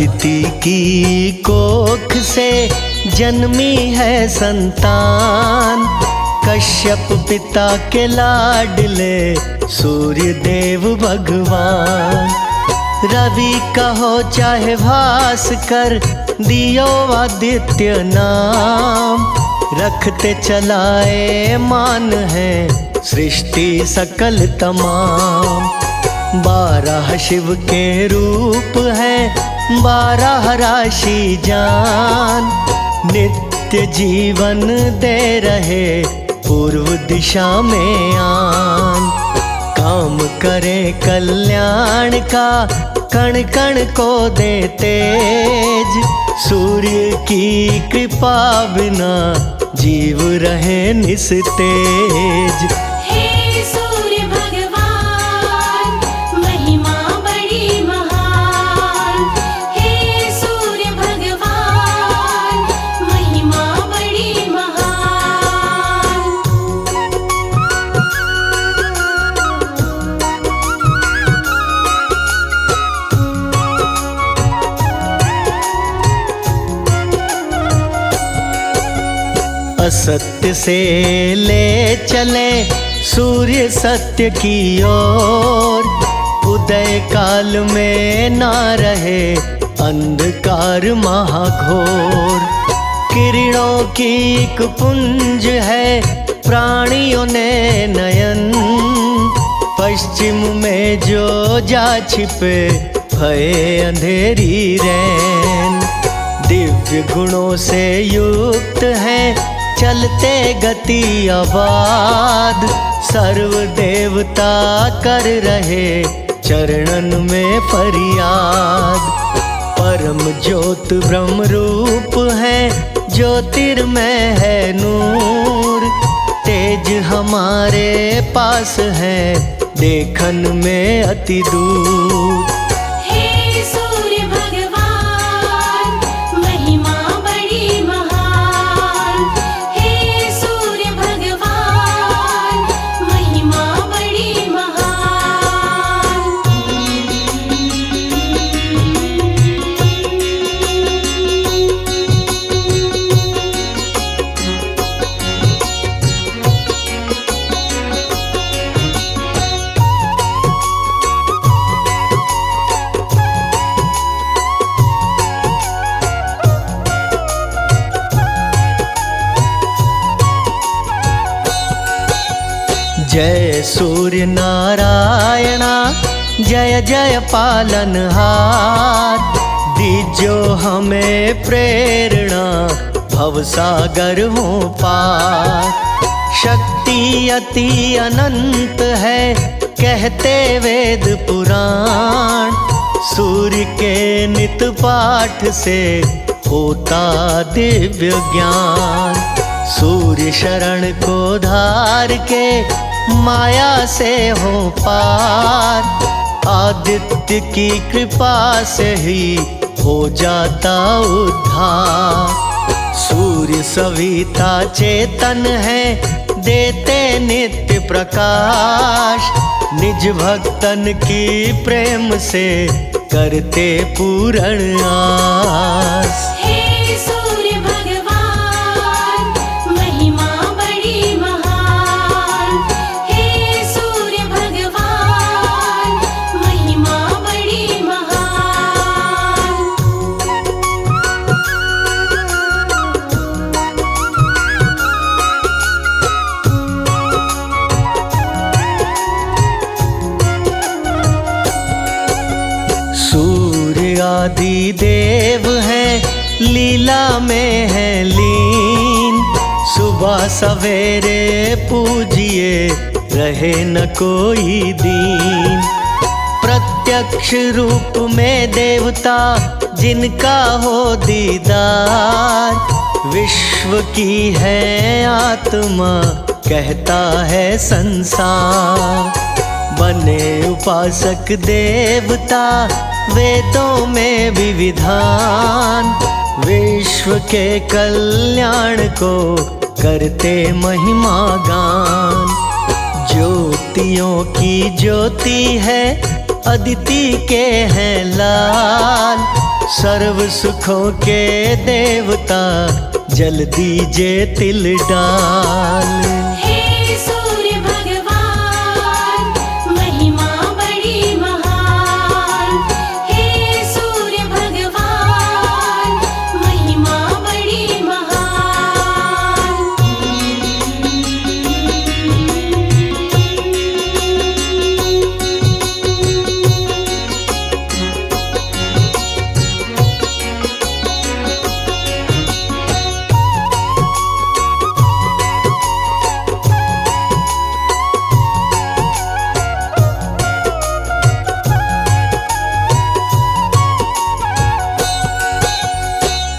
अदिति की कोख से जन्मी है संतान, कश्यप पिता के लाडले सूर्य देव भगवान। रवि कहो चाहे भास्कर, दियो आदित्य नाम, रखते चलाए मान है सृष्टि सकल तमाम। 12 शिव के रूप है, 12 राशि जान, नित्य जीवन दे रहे पूर्व दिशा में आन। काम करे कल्याण का, कण कण को दे तेज, सूर्य की कृपा बिना जीव रहे निस्तेज। हे सूर्य भगवान महिमा बड़ी महान, हे सूर्य भगवान महिमा बड़ी महान। असत्य से ले चले सूर्य सत्य की ओर, उदय काल में ना रहे अंधकार महाघोर। किरणों की एक पुंज है, प्राणियों ने नयन, पश्चिम में जो जा छिपे भये अंधेरी रैन। दिव्य गुणों से युक्त है, चलते गति आबाद, सर्व देवता कर रहे चरणन में फरियाद। परम ज्योत ब्रह्म रूप है, ज्योतिर्मय है नूर, तेज हमारे पास है देखन में अति दूर। हे सूर्य भगवान महिमा बड़ी महान, हे सूर्य भगवान महिमा बड़ी महान। जय सूर्य नारायणा, जय जय पालनहार, दीजो हमें प्रेरणा भवसागर हो पार। शक्ति अति अनंत है कहते वेद पुराण, सूर्य के नित पाठ से होता दिव्य ज्ञान। सूर्य शरण को धार के माया से हो पार, आदित्य की कृपा से ही हो जाता उद्धार। सूर्य सविता चेतन है, देते नित्य प्रकाश, निज भक्तन की प्रेम से करते पूर्ण आस। हे सूर्य भगवान महिमा बड़ी महान, हे सूर्य भगवान महिमा बड़ी महान। सूर्य आदि देव है, लीला में है लीन, सुबह सवेरे पूजिए रहे न कोई दीन। प्रत्यक्ष रूप में देवता जिनका हो दीदार, विश्व की है आत्मा कहता है संसार। बने उपासक देवता वेदों में विविधान, विश्व के कल्याण को करते महिमा गान। ज्योतियों की ज्योति है, अदिति के हैं लाल, सर्व सुखों के देवता जल दीजे तिल डाल। हे सूर्य भगवान महिमा बड़ी महान। हे सूर्य भगवान महिमा बड़ी महान।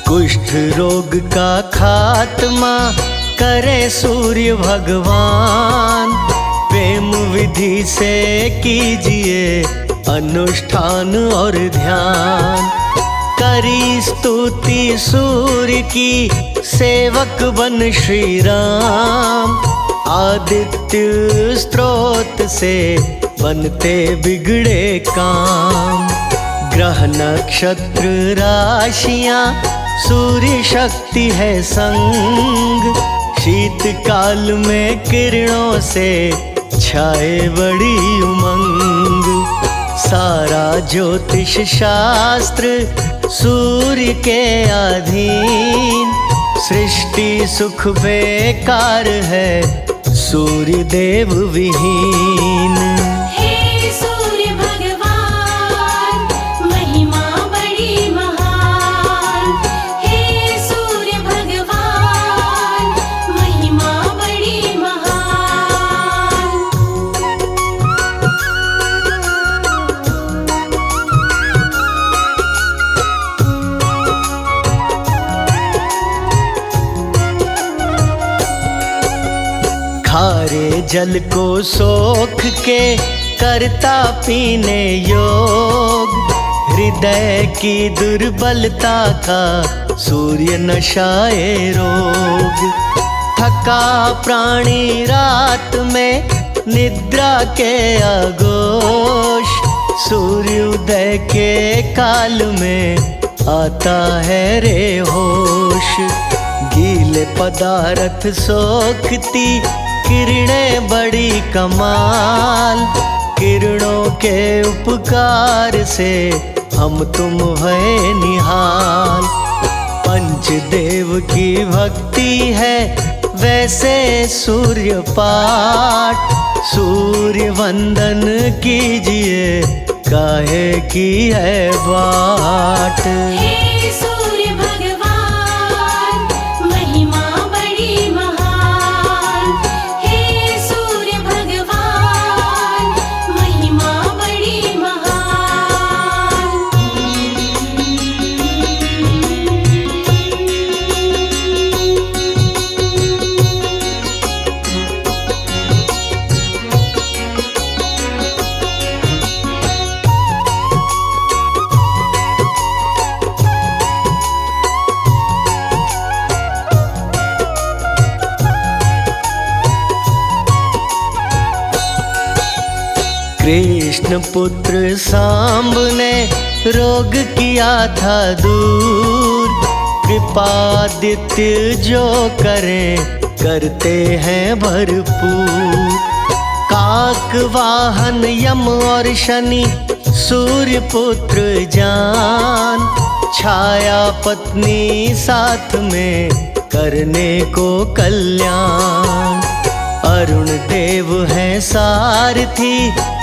कुष्ठ रोग का खात्मा करे सूर्य भगवान। प्रेम विधि से कीजिए अनुष्ठान और ध्यान। करी स्तुति सूर्य की सेवक बन श्री राम। आदित्य स्त्रोत से बनते बिगड़े काम। ग्रह नक्षत्र राशियां सूर्य शक्ति है संग। शीतकाल में किरणों से छाए बड़ी उमंग। सारा ज्योतिष शास्त्र सूर्य के अधीन। सृष्टि सुख बेकार है सूर्य देव विहीन। हे सूर्य भगवान महिमा बड़ी महान। हे सूर्य भगवान महिमा बड़ी महान। खारे जल को सोख के करता पीने योग। हृदय की दुर्बलता का सूर्य नशाए रोग। थका प्राणी रात में निद्रा के आगोश। सूर्य उदय के काल में आता है रे होश। गीले पदार्थ सोखती किरणें बड़ी कमाल। किरणों के उपकार से हम तुम भय निहाल। पंचदेव की भक्ति है वैसे सूर्य पाठ। सूर्य वंदन कीजिए काहे की है बाट। हे सूर्य भगवान महिमा बड़ी महान। हे सूर्य भगवान महिमा बड़ी महान। कृष्ण पुत्र सांब ने रोग किया था दूर। कृपादित्य जो करें करते हैं भरपूर। काक वाहन यम और शनि सूर्य पुत्र जान। छाया पत्नी साथ में करने को कल्याण। अरुण देव है सारथी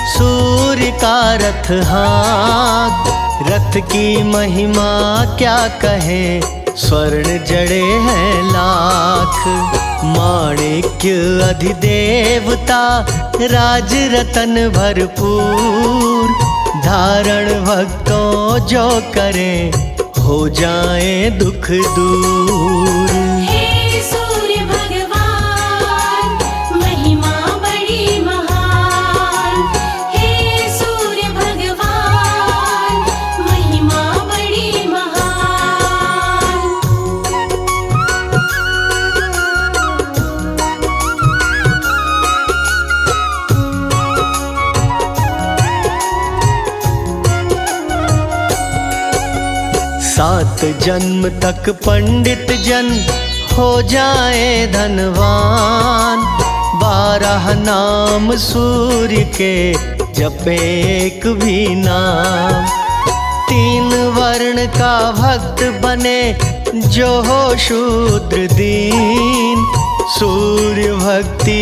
सूर्य का रथ हाथ। रथ की महिमा क्या कहें स्वर्ण जड़े हैं लाख। माणिक्य अधिदेवता राज रतन भरपूर। धारण भक्तों जो करें हो जाए दुख दूर। हे सूर्य भगवान महिमा बड़ी महान। हे सूर्य भगवान महिमा बड़ी महान। सात जन्म तक पंडित जन हो जाए धनवान। 12 नाम सूर्य के जपे एक भी नाम। 3 वर्ण का भक्त बने जो हो शूद्र दीन। सूर्य भक्ति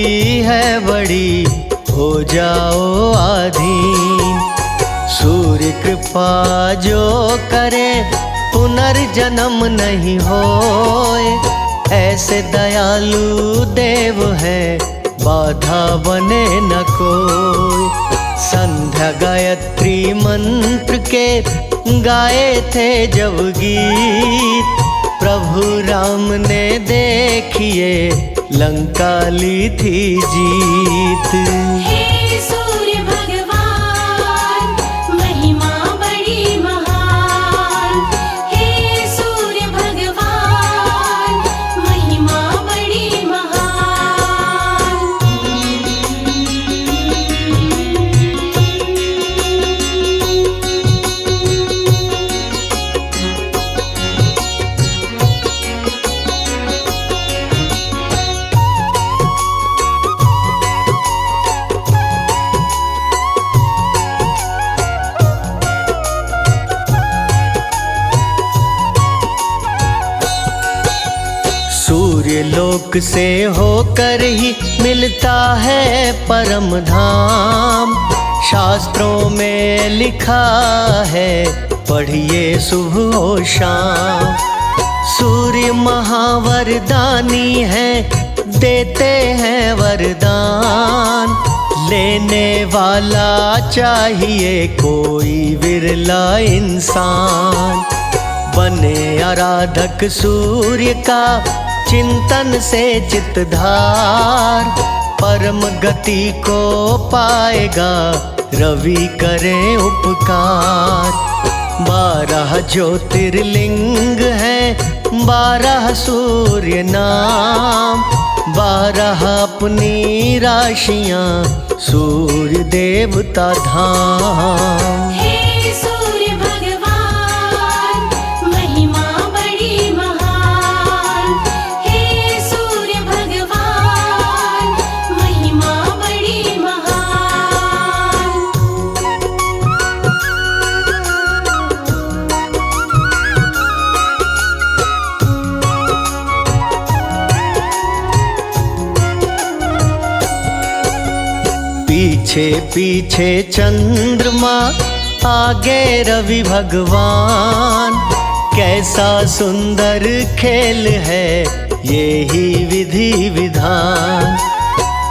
है बड़ी हो जाओ आधीन। सूर्य कृपा जो करे पुनर्जन्म नहीं होए। ऐसे दयालु देव है बाधा बने न कोई। संध्या गायत्री मंत्र के गाए थे जब गीत। प्रभु राम ने देखिए लंका ली थी जीत। हे सूर्य भगवान महिमा बड़ी महान। हे सूर्य भगवान महिमा बड़ी महान। सूर्य लोक से होकर ही मिलता है परम धाम। शास्त्रों में लिखा है पढ़िए सुबह हो शाम। सूर्य महावरदानी है देते हैं वरदान। लेने वाला चाहिए कोई विरला इंसान। बने आराधक सूर्य का चिंतन से चितधार। परम गति को पाएगा रवि करे उपकार। 12 ज्योतिर्लिंग हैं 12 सूर्य नाम। 12 अपनी राशियां सूर्य देवता धाम। हे सूर्य भगवान महिमा बड़ी महान। हे सूर्य भगवान महिमा बड़ी महान। पीछे पीछे चंद्रमा आगे रवि भगवान। कैसा सुंदर खेल है ये ही विधि विधान।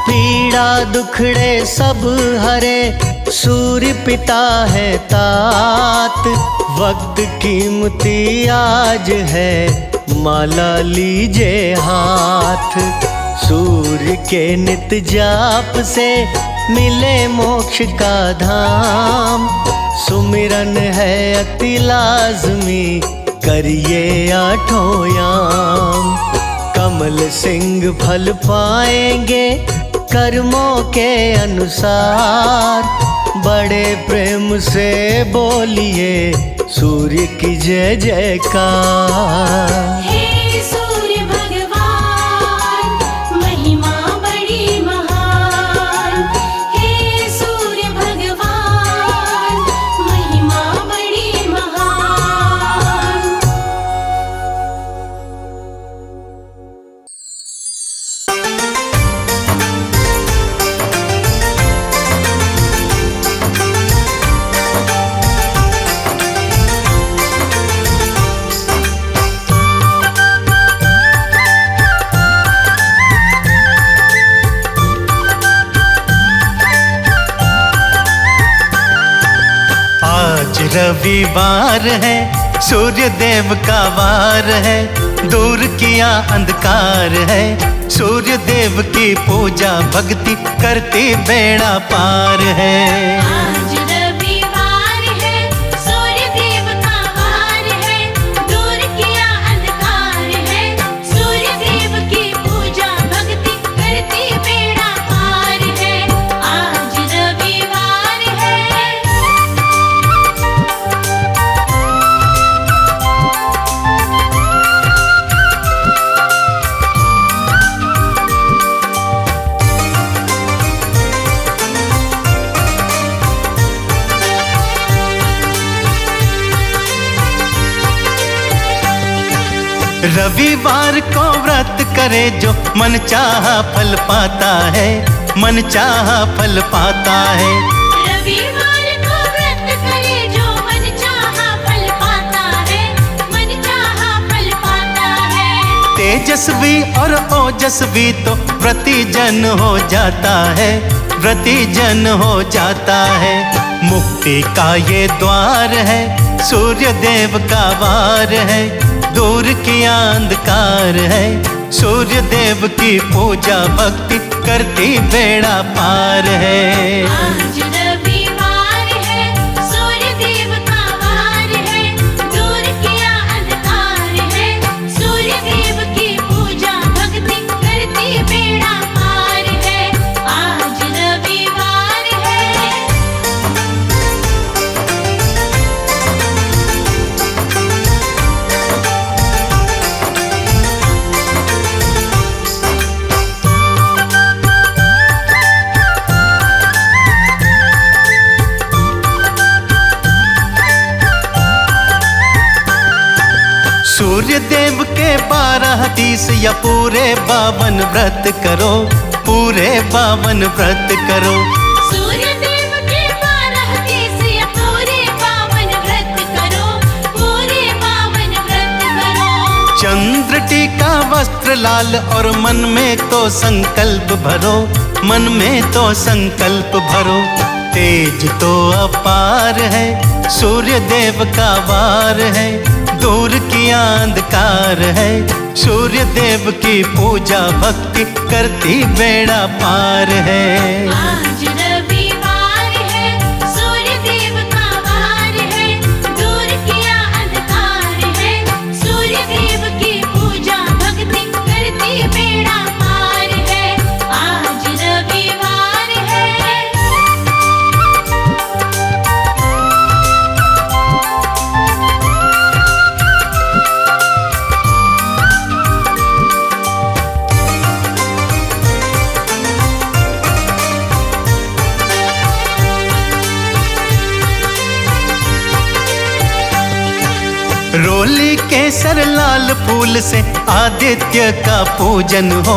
पीड़ा दुखड़े सब हरे सूर्य पिता है तात। वक्त कीमती आज है माला लीजे हाथ। सूर्य के नित जाप से मिले मोक्ष का धाम। सुमिरन है अति लाजमी करिए 8 याम। कमल सिंह फल पाएंगे कर्मों के अनुसार। बड़े प्रेम से बोलिए सूर्य की जय जयकार। हे सूर्य भगवान महिमा बड़ी महान। हे सूर्य भगवान महिमा बड़ी महान। आज रविवार है सूर्य देव का वार है। दूर किया अंधकार है सूर्य देव की पूजा भक्ति करती बेड़ा पार है। आज रविवार है सूर्य देव का वार है। दूर किया अंधकार है सूर्य देव की पूजा भक्ति करती बेड़ा पार है। आज रविवार है। रविवार को व्रत करे जो मन चाहा फल पाता है, मन चाहा फल पाता है। रविवार को व्रत करे जो मन चाहा फल पाता है, मन चाहा फल पाता है। तेजस्वी और ओजस्वी तो व्रती जन हो जाता है, व्रती जन हो जाता है। मुक्ति का ये द्वार है, सूर्य देव का वार है, दूर किया अंधकार है। सूर्य देव की पूजा भक्ति करती बेड़ा पार है। आज रविवार है, सूर्य देव का वार है, दूर किया अंधकार है। सूर्य देव की पूजा भक्ति करती बेड़ा पार है। आज रविवार है। सूर्य देव के 12 तीस या पूरे 52 व्रत करो, पूरे 52 व्रत करो। सूर्य देव के 12 तीस या पूरे 52 व्रत करो, पूरे 52 व्रत करो। चंद्र टीका वस्त्र लाल और मन में तो संकल्प भरो, मन में तो संकल्प भरो। तेज तो अपार है, सूर्य देव का वार है, दूर किया अंधकार है। सूर्य देव की पूजा भक्ति करती बेड़ा पार है। आज रविवार है, सूर्य देव का वार है, दूर किया अंधकार है। सूर्य देव की पूजा भक्ति करती बेड़ा पार है। आज रविवार है। रोली केसर लाल फूल से आदित्य का पूजन हो,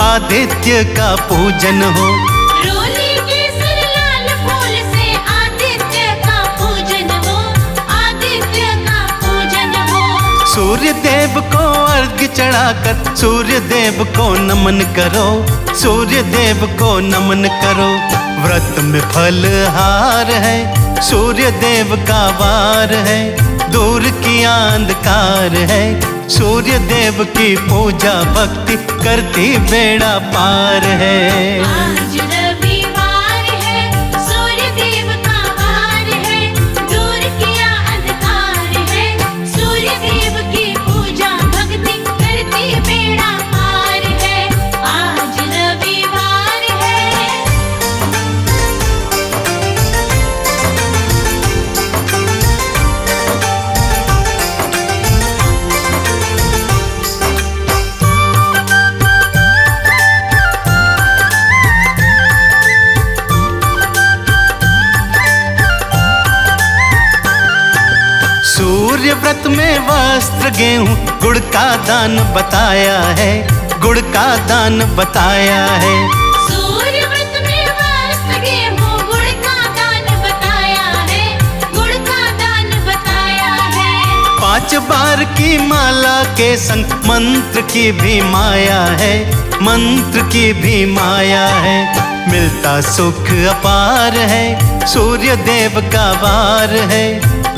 आदित्य का पूजन हो। रोली केसर लाल फूल से आदित्य का पूजन हो, आदित्य का पूजन हो। सूर्य देव को अर्घ्य चढ़ाकर सूर्य देव को नमन करो, सूर्य देव को नमन करो। व्रत में फलहार है, सूर्य देव का वार है, दूर किया अंधकार है। सूर्य देव की पूजा भक्ति करती बेड़ा पार है। आज रविवार है, सूर्य देव का वार है, दूर किया अंधकार है। सूर्य देव की पूजा भक्ति करती बेड़ा पार है। आज रविवार है। सूर्य व्रत में वस्त्र गेहूं गुड़ का दान बताया है, गुड़ का दान बताया है। सूर्य व्रत में वस्त्र गेहूं गुड़ का दान बताया है, गुड़ का दान बताया है। 5 बार की माला के संग मंत्र की भी माया है, मंत्र की भी माया है। मिलता सुख अपार है, सूर्य देव का वार है,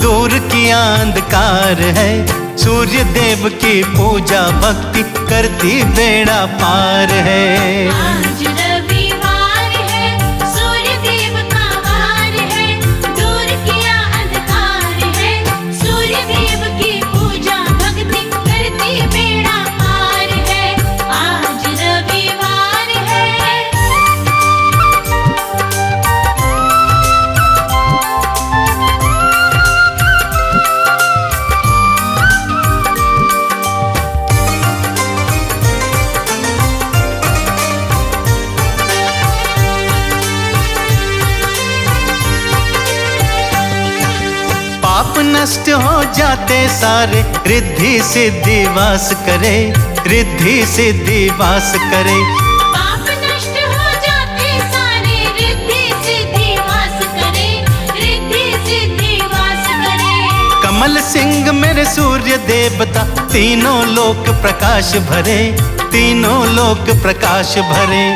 दूर किया अंधकार है। सूर्य देव की पूजा भक्ति करती बेड़ा पार है। आज रविवार है, सूर्य देव का वार है, दूर किया अंधकार है। सूर्य देव की पूजा भक्ति करती बेड़ा पार है। आज रविवार है। नष्ट हो जाते सारे, रिद्धि सिद्धि वास करे, रिद्धि सिद्धि वास करे। पाप नष्ट हो जाते सारे, रिद्धि सिद्धि वास करे, रिद्धि सिद्धि वास करे। कमल सिंह मेरे सूर्य देवता, तीनों लोक प्रकाश भरे, तीनों लोक प्रकाश भरे।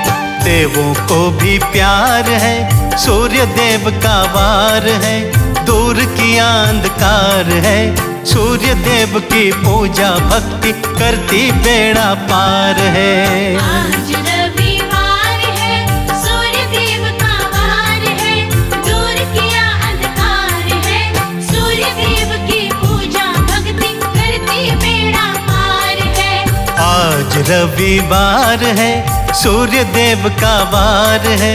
देवों को भी प्यार है, सूर्य देव का वार है, दूर किया अंधकार है। सूर्य देव की पूजा भक्ति करती बेड़ा पार है। आज रविवार है, सूर्य देव का वार है, दूर किया अंधकार है। सूर्य देव की पूजा भक्ति करती बेड़ा पार है। आज रविवार है, सूर्य देव का वार है,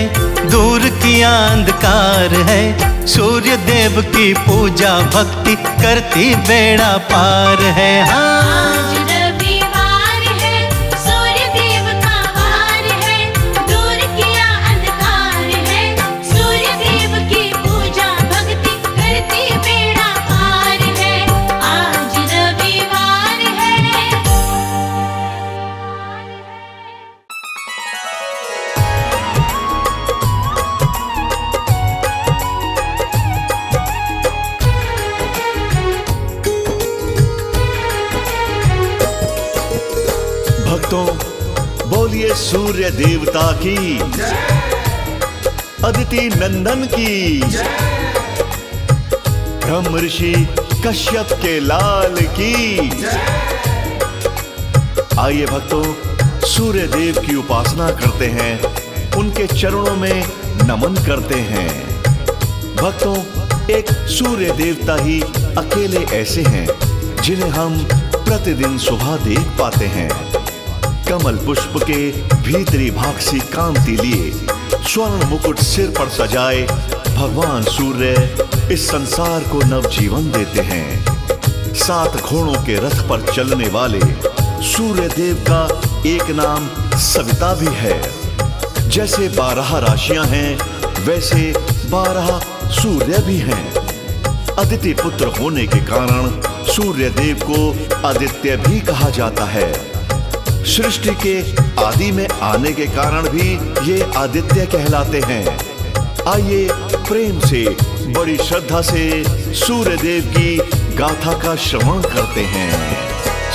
दूर किया अंधकार है। सूर्य देव की पूजा भक्ति करती बेड़ा पार है। आज रविवार है, सूर्य देव का वार है, दूर किया अंधकार है। सूर्य देव की पूजा भक्ति करती बेड़ा पार है। आज रविवार है। भक्तों, बोलिए सूर्य देवता की, अदिति नंदन की, ब्रह्म ऋषि कश्यप के लाल की। आइए भक्तों, सूर्य देव की उपासना करते हैं, उनके चरणों में नमन करते हैं। भक्तों, एक सूर्य देवता ही अकेले ऐसे हैं जिन्हें हम प्रतिदिन सुबह देख पाते हैं। कमल पुष्प के भीतरी भाग सी कांति लिए, स्वर्ण मुकुट सिर पर सजाए भगवान सूर्य इस संसार को नवजीवन देते हैं। 7 घोड़ों के रथ पर चलने वाले सूर्य देव का एक नाम सविता भी है। जैसे 12 राशियां हैं, वैसे 12 सूर्य भी हैं। अदिति पुत्र होने के कारण सूर्य देव को आदित्य भी कहा जाता है। सृष्टि के आदि में आने के कारण भी ये आदित्य कहलाते हैं। आइए प्रेम से, बड़ी श्रद्धा से सूर्य देव की गाथा का श्रवण करते हैं।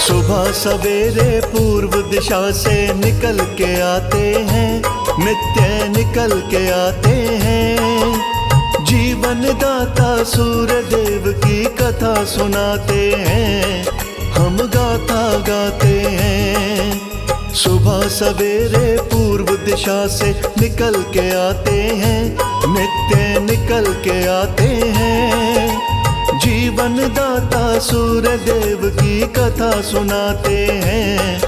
सुबह सवेरे पूर्व दिशा से निकल के आते हैं, नित्य निकल के आते हैं। जीवन दाता सूर्य देव की कथा सुनाते हैं, हम गाथा गाते हैं। सुबह सवेरे पूर्व दिशा से निकल के आते हैं, नित्य निकल के आते हैं। जीवन दाता सूर्य देव की कथा सुनाते हैं,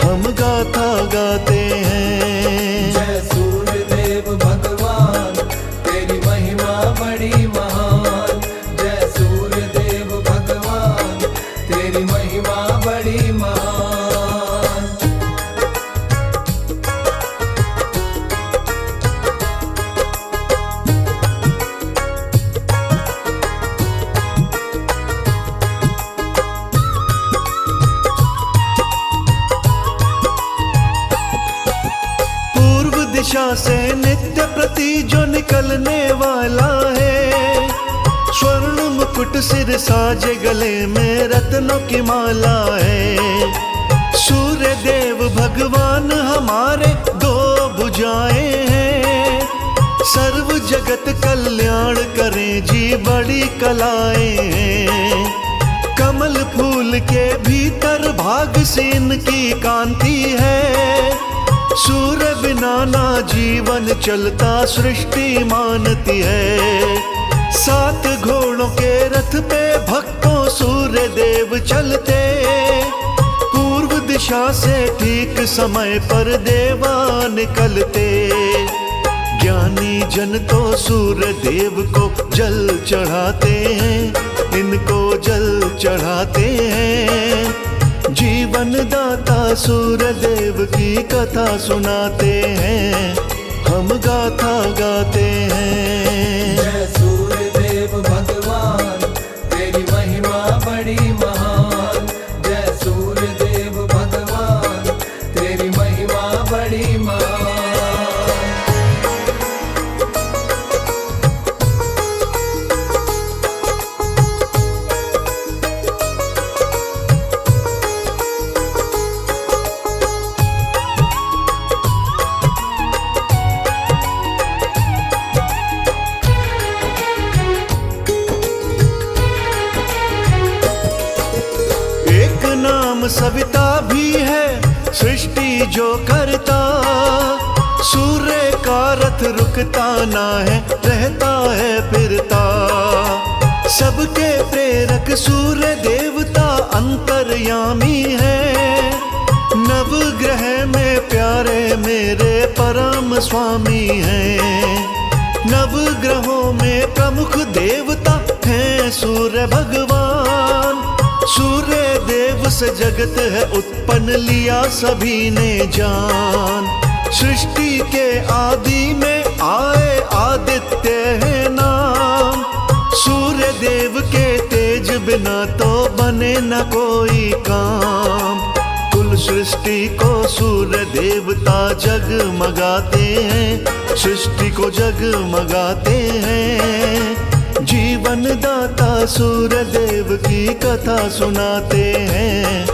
हम गाथा गाते हैं। जय सूर्य देव भगवान, तेरी महिमा बड़ी महान। जय सूर्य देव भगवान, तेरी महिमा बड़ी महान। दिशा से नित्य प्रति जो निकलने वाला है, स्वर्ण मुकुट सिर साजे गले में रत्नों की माला है। सूर्य देव भगवान हमारे 2 भुजाएं हैं, सर्व जगत कल्याण करें जी बड़ी कलाएं हैं। कमल फूल के भीतर भाग से इनकी कांति है, सूर्य बिना ना जीवन चलता सृष्टि मानती है। 7 घोड़ों के रथ पे भक्तों सूर्य देव चलते, पूर्व दिशा से ठीक समय पर देवा निकलते। ज्ञानी जन तो सूर्य देव को जल चढ़ाते हैं, इनको जल चढ़ाते हैं। जीवन दाता सूर्य देव की कथा सुनाते हैं, हम गाथा गाते हैं। जय सूर्य देव भगवान, तेरी महिमा सविता भी है सृष्टि जो करता, सूर्य का रथ रुकता ना है, रहता है फिरता। सबके प्रेरक सूर्य देवता अंतर्यामी है, नवग्रह में प्यारे मेरे परम स्वामी हैं। नवग्रहों में प्रमुख देवता हैं सूर्य भगवान। सूर्य देव से जगत है उत्पन्न, लिया सभी ने जान। सृष्टि के आदि में आए आदित्य है नाम। सूर्य देव के तेज बिना तो बने न कोई काम। कुल सृष्टि को सूर्य देवता जगमगाते हैं, सृष्टि को जगमगाते हैं। जीवन दाता सूर्य देव की कथा सुनाते हैं,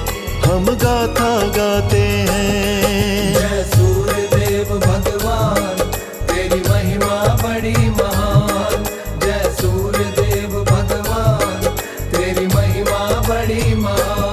हम गाथा गाते हैं। जय सूर्य देव भगवान, तेरी महिमा बड़ी महान। जय सूर्य देव भगवान, तेरी महिमा बड़ी महान।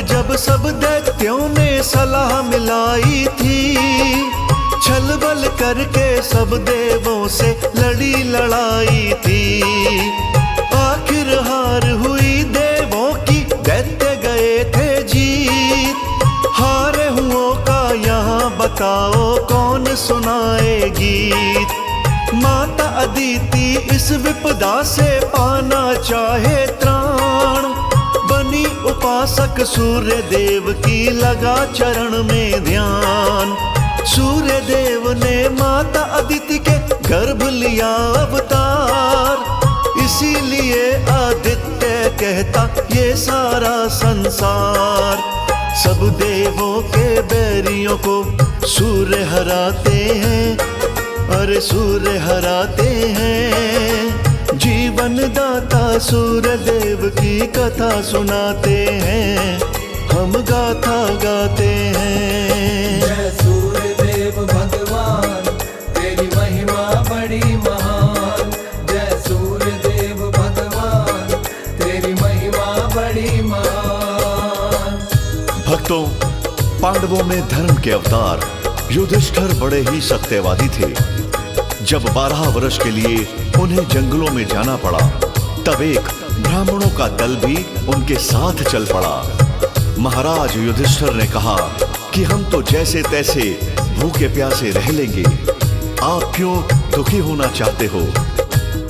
जब सब दैत्यों ने सलाह मिलाई थी, छल बल करके सब देवों से लड़ी लड़ाई थी। आखिर हार हुई देवों की, दैत्य गए थे जीत। हारे हुओं का यहाँ बताओ कौन सुनाए गीत। माता अदिति इस विपदा से पाना चाहे त्राण, बनी उपासक सूर्य देव की लगा चरण में ध्यान। सूर्य देव ने माता अदिति के गर्भ लिया अवतार, इसीलिए आदित्य कहता ये सारा संसार। सब देवों के बैरियों को सूर्य हराते हैं, अरे सूर्य हराते हैं। जीवन दाता सूर्य देव की कथा सुनाते हैं, हम गाथा गाते हैं। जय सूर्य देव भगवान, तेरी महिमा बड़ी महान। जय सूर्य देव भगवान, तेरी महिमा बड़ी महान। भक्तों, पांडवों में धर्म के अवतार युधिष्ठिर बड़े ही सत्यवादी थे। जब 12 वर्ष के लिए उन्हें जंगलों में जाना पड़ा, तब एक ब्राह्मणों का दल भी उनके साथ चल पड़ा। महाराज युधिष्ठिर ने कहा कि हम तो जैसे तैसे भूखे प्यासे रह लेंगे, आप क्यों दुखी होना चाहते हो?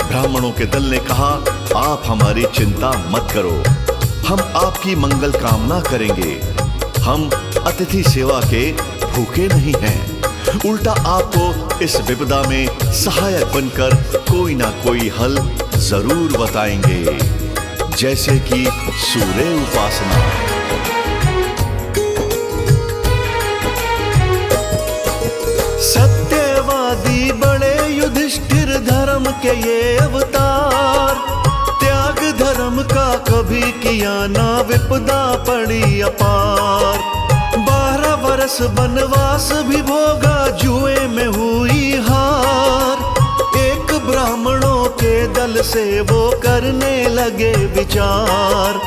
ब्राह्मणों के दल ने कहा, आप हमारी चिंता मत करो, हम आपकी मंगल कामना करेंगे। हम अतिथि सेवा के भूखे नहीं हैं, उल्टा आपको इस विपदा में सहायक बनकर कोई ना कोई हल जरूर बताएंगे, जैसे कि सूर्य उपासना। सत्यवादी बड़े युधिष्ठिर धर्म के ये अवतार, त्याग धर्म का कभी किया ना, विपदा पड़ी अपार। 12 वर्ष वनवास भी भोगा, जुए में हुई हार। एक ब्राह्मणों के दल से वो करने लगे विचार,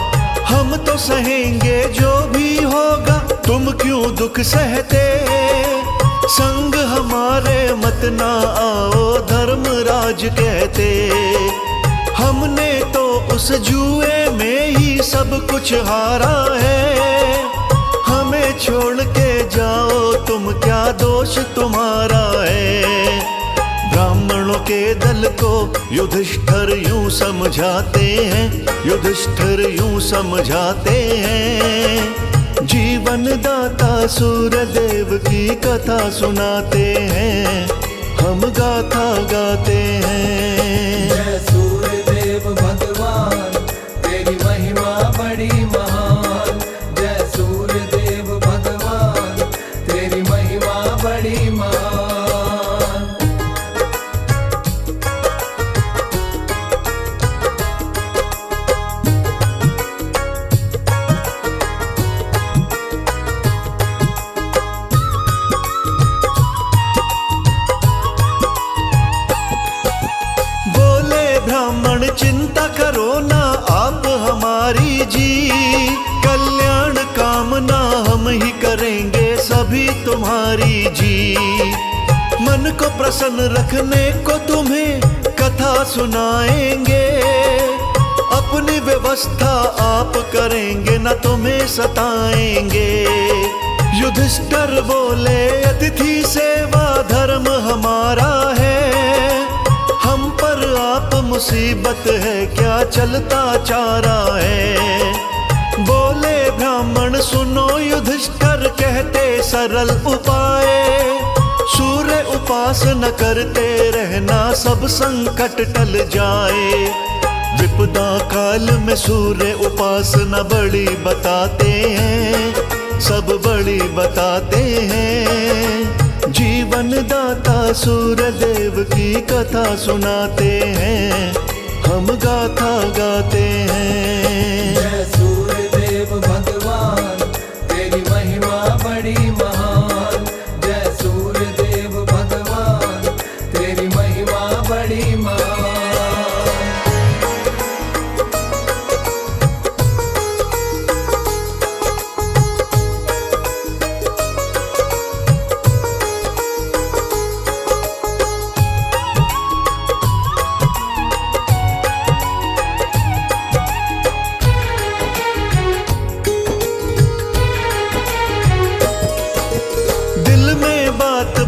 हम तो सहेंगे जो भी होगा, तुम क्यों दुख सहते? संग हमारे मत ना आओ, धर्मराज कहते। हमने तो उस जुए में ही सब कुछ हारा है, हमें छोड़ के जाओ तुम, क्या दोष तुम्हारा है? ब्राह्मणों के दल को युधिष्ठिर यूं समझाते हैं, युधिष्ठिर यूं समझाते हैं। जीवन दाता सूर्य देव की कथा सुनाते हैं, हम गाथा गाते हैं। जय सूर्य देव भगवान, तेरी महिमा बड़ी महान। जय सूर्य देव भगवान, तेरी महिमा बड़ी महान। सभी तुम्हारी जीत। मन को प्रसन्न रखने को तुम्हें कथा सुनाएंगे, अपनी व्यवस्था आप करेंगे न तुम्हें सताएंगे। युधिष्ठिर बोले अतिथि सेवा धर्म हमारा है, हम पर आप मुसीबत है क्या चलता चारा है। बोले ब्राह्मण सुनो युधिष्ठिर कहते सरल उपाय, सूर्य उपासना करते रहना सब संकट टल जाए। विपदा काल में सूर्य उपासना बड़ी बताते हैं, सब बड़ी बताते हैं। जीवन दाता सूर्य देव की कथा सुनाते हैं, हम गाथा गाते हैं। जय सूर्य देव भगवान तेरी महिमा बड़ी महान। जय सूर्य देव भगवान तेरी महिमा बड़ी महान।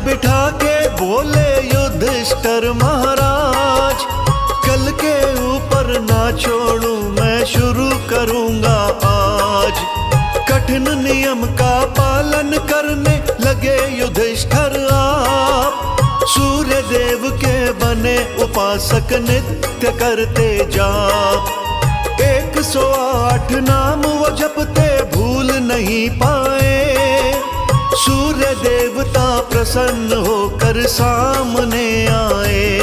बिठा के बोले युधिष्ठिर महाराज, कल के ऊपर ना छोड़ूं मैं शुरू करूंगा आज। कठिन नियम का पालन करने लगे युधिष्ठिर आप, सूर्य देव के बने उपासक नित्य करते जाप। 108 नाम वो जपते भूल नहीं पाए, सूर्य देवता प्रसन्न होकर सामने आए।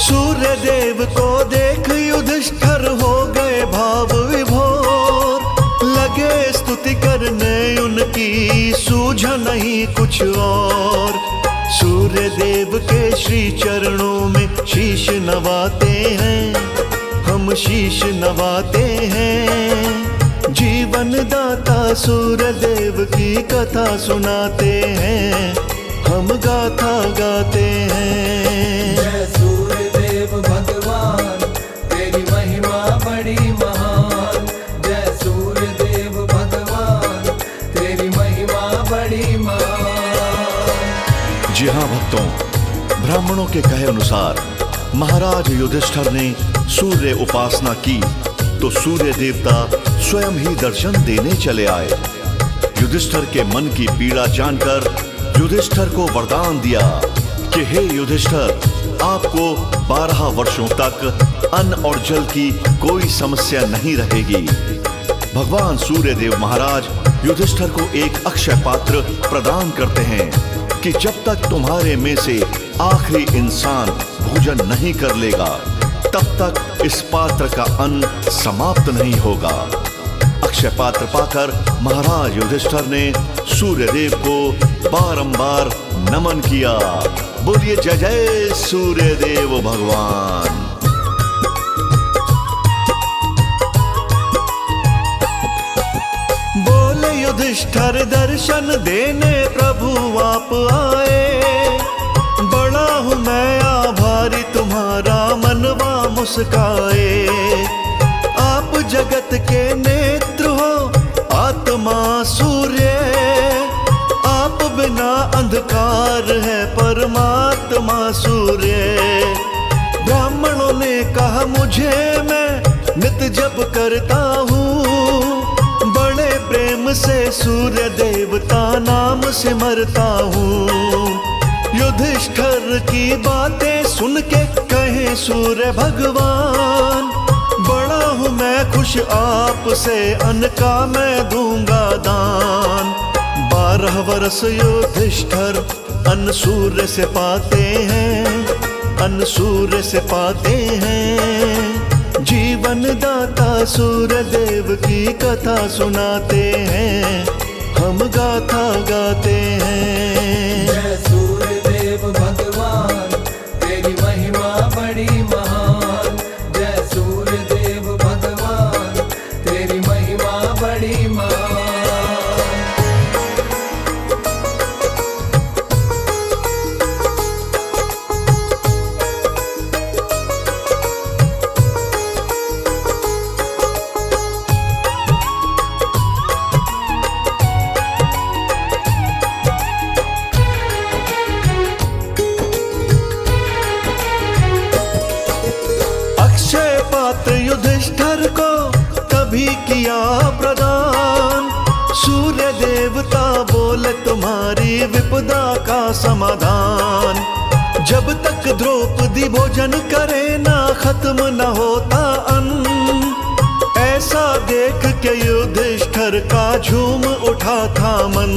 सूर्य देव को देख युधिष्ठिर हो गए भाव विभोर, लगे स्तुति करने उनकी सूझा नहीं कुछ और। सूर्य देव के श्री चरणों में शीश नवाते हैं, हम शीश नवाते हैं। जीवन दाता सूर्य देव की कथा सुनाते हैं, हम गाथा गाते हैं। जय सूर्य देव भगवान तेरी महिमा बड़ी महान। जय सूर्य देव भगवान तेरी महिमा बड़ी महान। जी हाँ भक्तों, ब्राह्मणों के कहे अनुसार महाराज युधिष्ठिर ने सूर्य उपासना की तो सूर्य देवता स्वयं ही दर्शन देने चले आए। युधिष्ठिर के मन की पीड़ा जानकर युधिष्ठिर को वरदान दिया कि हे युधिष्ठिर, आपको 12 वर्षों तक अन्न और जल की कोई समस्या नहीं रहेगी। भगवान सूर्यदेव महाराज युधिष्ठिर को एक अक्षय पात्र प्रदान करते हैं कि जब तक तुम्हारे में से आखिरी इंसान भोजन नहीं कर लेगा तब तक इस पात्र का अन्न समाप्त नहीं होगा। अक्षय पात्र पाकर महाराज युधिष्ठिर ने सूर्यदेव को बारंबार नमन किया। बोलिए जय जय सूर्यदेव भगवान। बोले युधिष्ठिर दर्शन देने प्रभु आप आए, बड़ा हूं मैं आभारी तुम्हारा मनवा मुस्काए। आप जगत के नेत्र हो आत्मा सूर्य, आप बिना अंधकार है परमात्मा सूर्य। ब्राह्मणों ने कहा मुझे मैं नित जप करता हूँ, बड़े प्रेम से सूर्य देवता नाम सिमरता हूँ। युधिष्ठिर की बातें सुन के कहे सूर्य भगवान, बड़ा हूँ मैं खुश आपसे अन्न का मैं दूंगा दान। 12 वर्ष युधिष्ठिर अन्न सूर्य से पाते हैं, अन्न सूर्य से पाते हैं। जीवन दाता सूर्य देव की कथा सुनाते हैं, हम गाथा गाते हैं। जय सूर्य देव भगवान तेरी महिमा बड़ी महान। जय सूर्य देव भगवान तेरी महिमा बड़ी महान। देवता बोले तुम्हारी विपदा का समाधान। जब तक द्रौपदी भोजन करे ना खत्म न होता अन्न। ऐसा देख के युधिष्ठिर का झूम उठा था मन।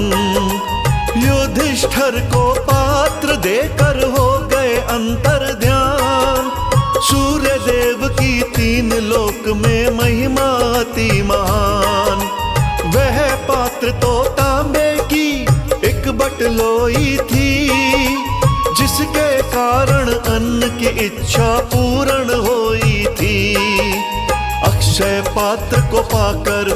युधिष्ठिर को पात्र देकर हो गए अंतर ध्यान। सूर्य देव की तीन लोक में महिमा अति महान। वह पात्र तो तांबे की एक बटलोई थी, जिसके कारण अन्न की इच्छा पूर्ण होई थी। अक्षय पात्र को पाकर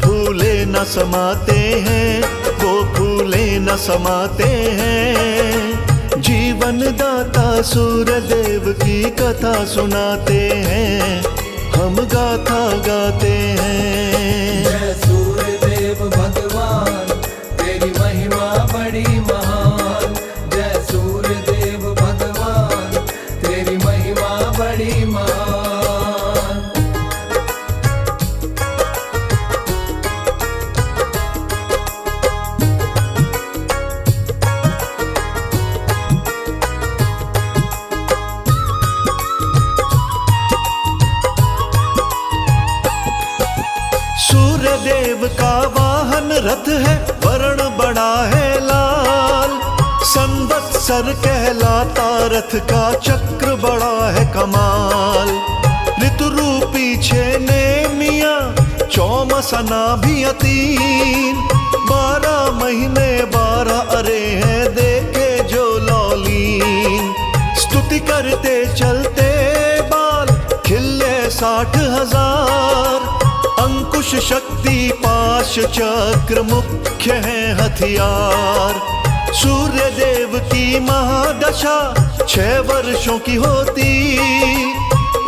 फूले न समाते हैं, वो फूले न समाते हैं। जीवन दाता सूर्य देव की कथा सुनाते हैं, हम गाथा गाते हैं। जय सूर्य देव भगवान, तेरी महिमा बड़ी महान। जय सूर्य देव भगवान, तेरी महिमा बड़ी महान। सूर्य देव का वाहन रथ है, वर्ण बड़ा है लाल। संवत्सर कहलाता रथ का चक्र बड़ा है कमाल। ऋतु रूपी छे नेमिया, चौमसना भी अतीन। 12 महीने 12 अरे हैं देखे जो लौलीन। स्तुति करते चलते बाल खिले 60,000। अंकुश शक्ति पाश चक्र मुख्य है हथियार। सूर्य देव की महादशा 6 वर्षों की होती।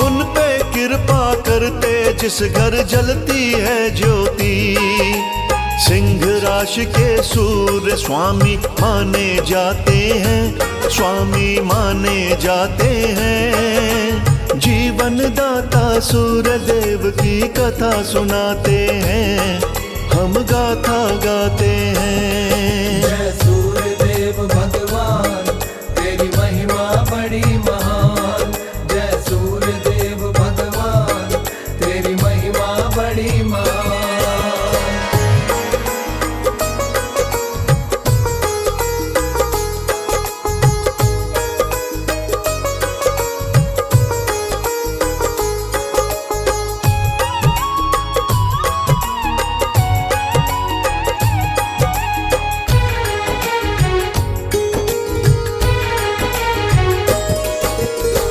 उन पे कृपा करते जिस घर जलती है ज्योति। सिंह राशि के सूर्य स्वामी माने जाते हैं, स्वामी माने जाते हैं। जीवन दाता सूर्य देव की कथा सुनाते हैं, हम गाथा गाते हैं। जय सूर्य देव भगवान, तेरी महिमा बड़ी महान। जय सूर्य देव भगवान, तेरी महिमा बड़ी महान।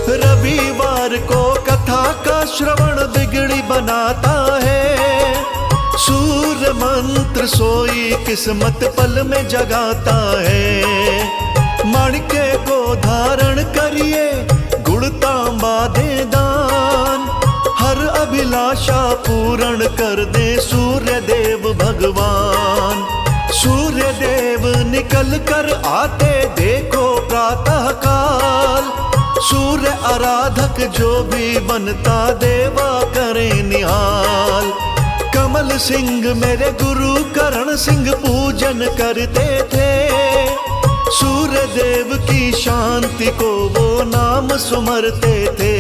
रविवार को कथा का श्रवण बिगड़ी बनाता है। सूर्य मंत्र सोई किस्मत पल में जगाता है। मणके को धारण करिए गुण तांबा दे दान। हर अभिलाषा पूर्ण कर दे सूर्य देव भगवान। सूर्य देव निकल कर आते देखो प्रातः काल। सूर्य आराधक जो भी बनता देवा करे निहाल। कमल सिंह मेरे गुरु करण सिंह पूजन करते थे। सूर्य देव की शांति को वो नाम सुमरते थे।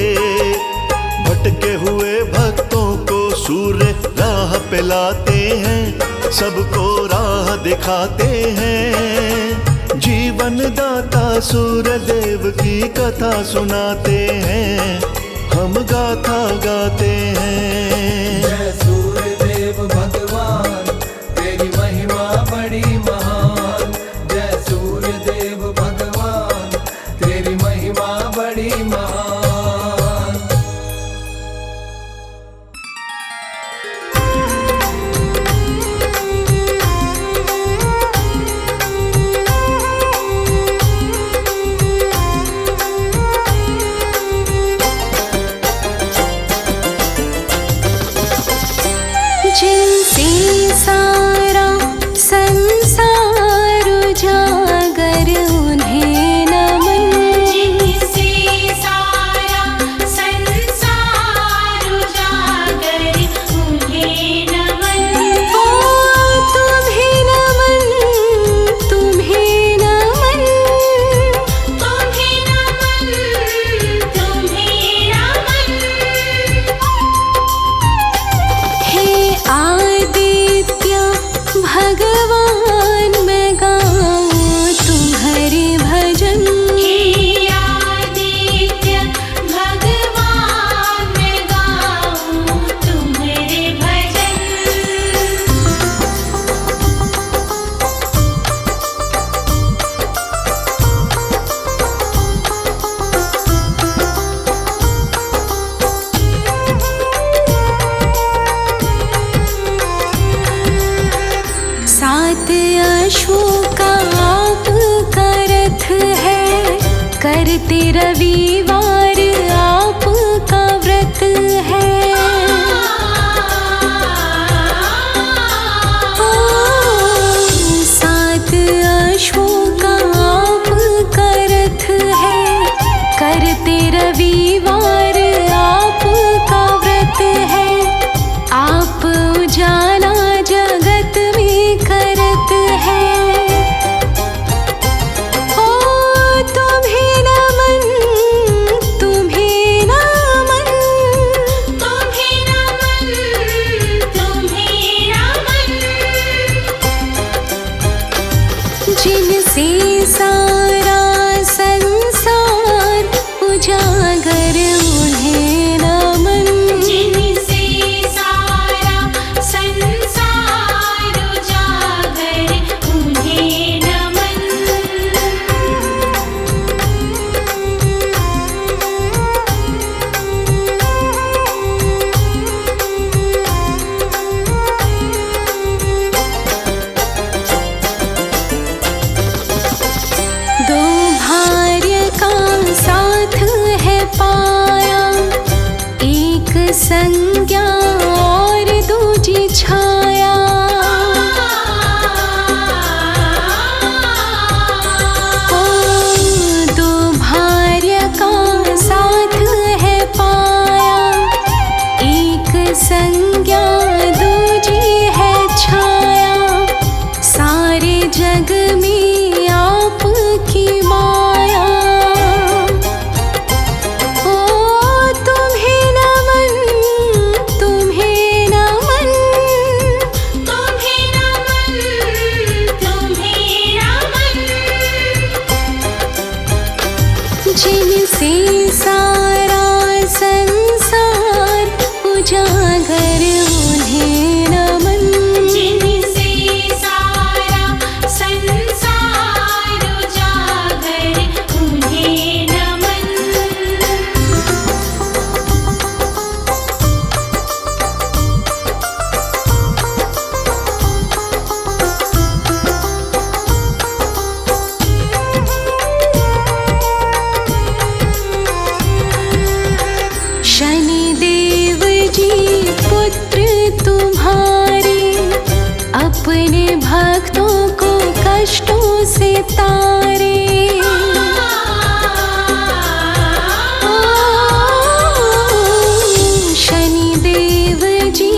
भटके हुए भक्तों को सूर्य राह पे लाते हैं, सबको राह दिखाते हैं। जीवन दाता सूर्य देव की कथा सुनाते हैं, हम गाथा गाते हैं। जय सूर्य देव भगवान, तेरी महिमा बड़ी महान। जय सूर्य देव भगवान, तेरी महिमा बड़ी महान। सात अश्वों का आपका रथ है, करते रविवार आपका व्रत है। सात अश्वों का आपका रथ है, करते रविवार आपका व्रत है। आप उजाला जगत में करत है। ओ तुम्हें नमन, तुम्हें नमन, तुम्हें नमन, तुम्हें नमन। जिनसे सारा संसार उजागर उन्हें नमन। जिनसे सारा संसार उजागर उन्हें नमन। दो भार्य का साथ है पाया, एक संज्ञा और दूजी छाया। ओ दो भार्य का साथ है पाया, एक संज्ञा दूजी है छाया। सारे जग में आपकी माया। ओ तुम्हें नमन, तुम्हें नमन, तुम्हें नमन, तुम्हें नमन। जिनसे सारा संसार उजागर उन्हें नमन। जिनसे सारा संसार उजागर उन्हें नमन। शनिदेव जी पुत्र तुम्हारे, अपने भक्तों को कष्टों से तारे। शनिदेव जी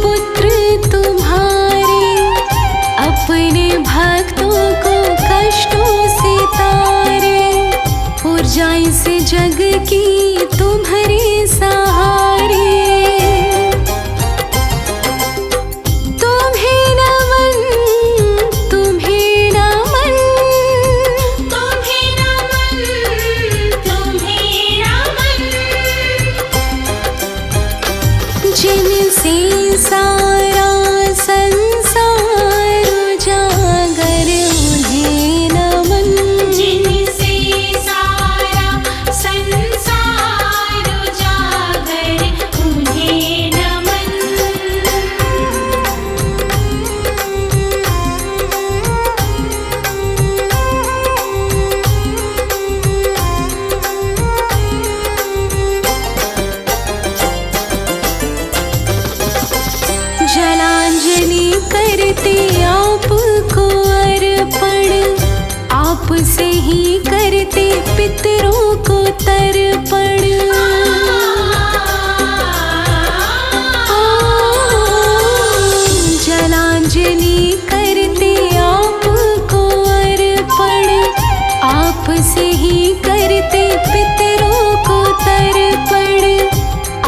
पुत्र तुम्हारे, अपने भक्तों को कष्टों से तारे। ऊर्जाएं से जग की तुम्हारे सहारे। तुम्हें नमन, तुम्हें नमन, तुम्हें नमन, तुम्हें नमन। जिनसे सारा संसार उजागर उन्हें नमन। जिनसे सारा संसार उजागर उन्हें नमन। जलांजलि करते आपको अर्पण, आपसे ही करते पितरों को तर्पण। जलांजलि करते आपको अर्पण, आपसे ही करते पितरों को तर्पण।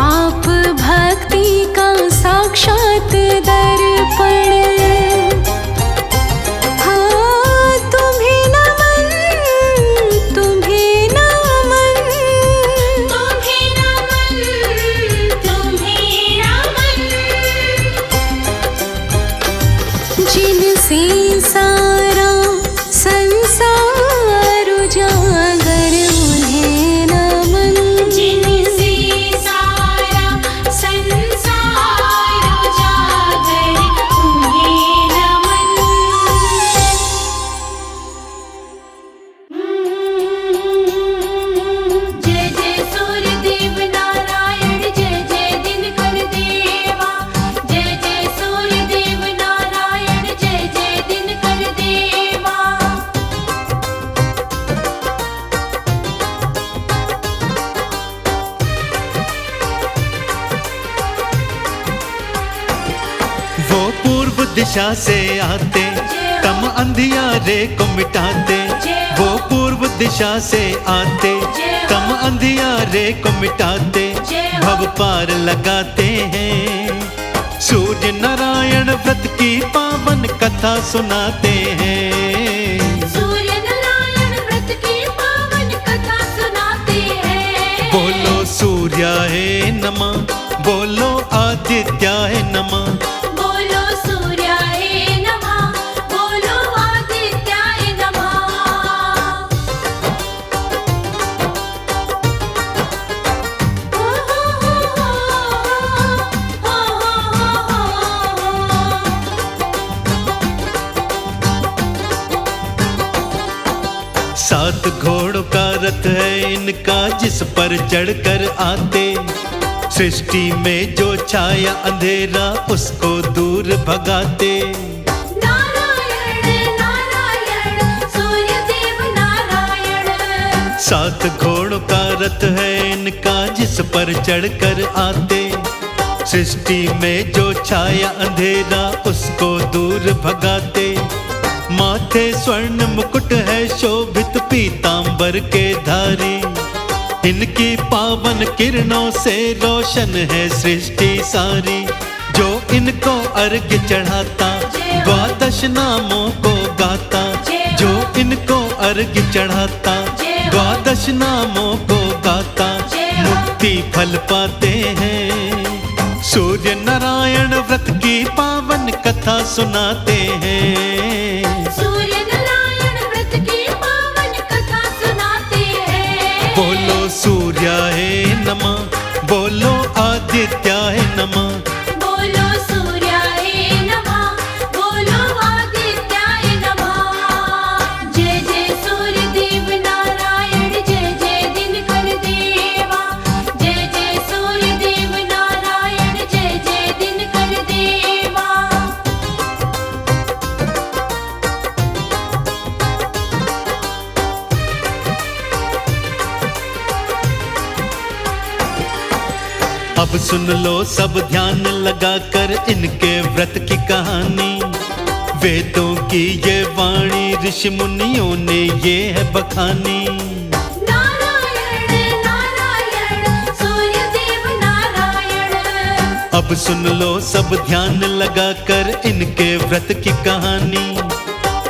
आप भक्ति का साक्षात दर्पण। हाँ तुम्हें नमन, तुम्हें नमन, तुम्हें नमन, तुम्हें नमन। जिनसे सारा संसार उजागर उन्हें नमन। जिनसे सारा संसार उजागर उन्हें नमन। दिशा से आते, तम अंधियारे को मिटाते। वो पूर्व दिशा से आते, तम अंधियारे को मिटाते, भव पार लगाते हैं। सूर्य नारायण व्रत की पावन कथा सुनाते हैं। सूर्य नारायण व्रत की पावन कथा सुनाते हैं। बोलो सूर्याय नमः, बोलो आदित्याय नमः। बोलो सूर्याय नमः, बोलो आदित्याय नमः। हो हो हो हो हो। सात घोड़ों का रथ है इनका, जिस पर चढ़कर आते। सृष्टि में जो छाया अंधेरा, उसको दूर भगाते। नारायण नारायण सूर्य देव नारायण। सात घोड़ों का रथ है इनका, जिस पर चढ़कर आते। सृष्टि में जो छाया अंधेरा, उसको दूर भगाते। माथे स्वर्ण मुकुट है शोभित पीतांबर के धारी। इनकी पावन किरणों से रोशन है सृष्टि सारी। जो इनको अर्घ्य चढ़ाता, द्वादश नामों को गाता। जो इनको अर्घ्य चढ़ाता, द्वादश नामों को गाता, मुक्ति फल पाते हैं। सूर्य नारायण व्रत की पावन कथा सुनाते हैं। सूर्य नारायण व्रत की पावन कथा सुनाते हैं। बोलो सूर्याय नमः, बोलो आदित्याय नमः। बोलो सूर्याय नमः, बोलो आदित्याय नमः। जय जय सूर्य देव नारायण, जय जय दिनकर देवा। जय जय सूर्य देव नारायण, जय जय दिनकर देवा। अब सुन लो सब ध्यान लगाकर इनके व्रत की कहानी। वेदों की ये वाणी ऋषि मुनियों ने ये है बखानी। नारायण नारायण सूर्य देव नारायण। अब सुन लो सब ध्यान लगाकर इनके व्रत की कहानी।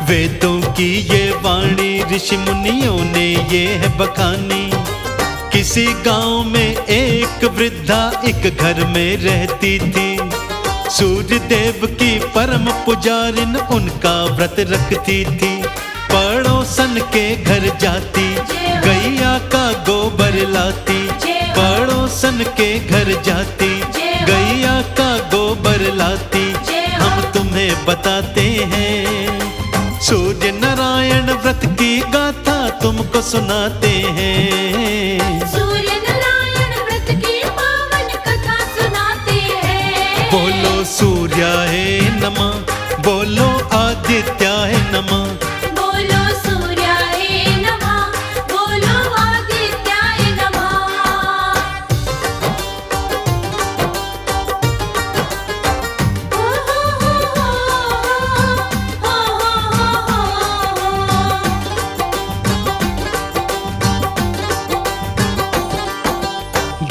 वेदों की ये वाणी ऋषि मुनियों ने ये है बखानी। किसी गांव में एक वृद्धा एक घर में रहती थी। सूर्य देव की परम पुजारिन उनका व्रत रखती थी। पड़ोसन के घर जाती, गैया का गोबर लाती। पड़ोसन के घर जाती, गैया का गोबर लाती। हम तुम्हें बताते हैं, सूर्य नारायण व्रत की गाथा तुमको सुनाते हैं। सूर्य नारायण व्रत की पावन कथा सुनाते हैं। बोलो सूर्याय नमः, बोलो आदित्याय नमः। बोलो सूर्याय नमः, बोलो आदित्याय नमः। हो हो हो हो।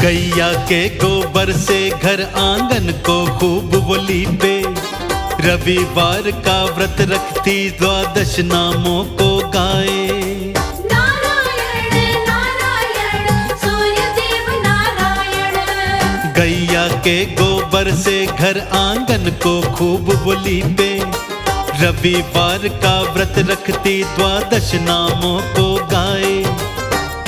गैया के गोबर से घर आंगन को खूब वो लीपे। रविवार का व्रत रखती, द्वादश नामों को गाए। नारायण नारायण सूर्य देव नारायण। गैया के गोबर से घर आंगन को खूब वो लीपे। रविवार का व्रत रखती, द्वादश नामों को गाए।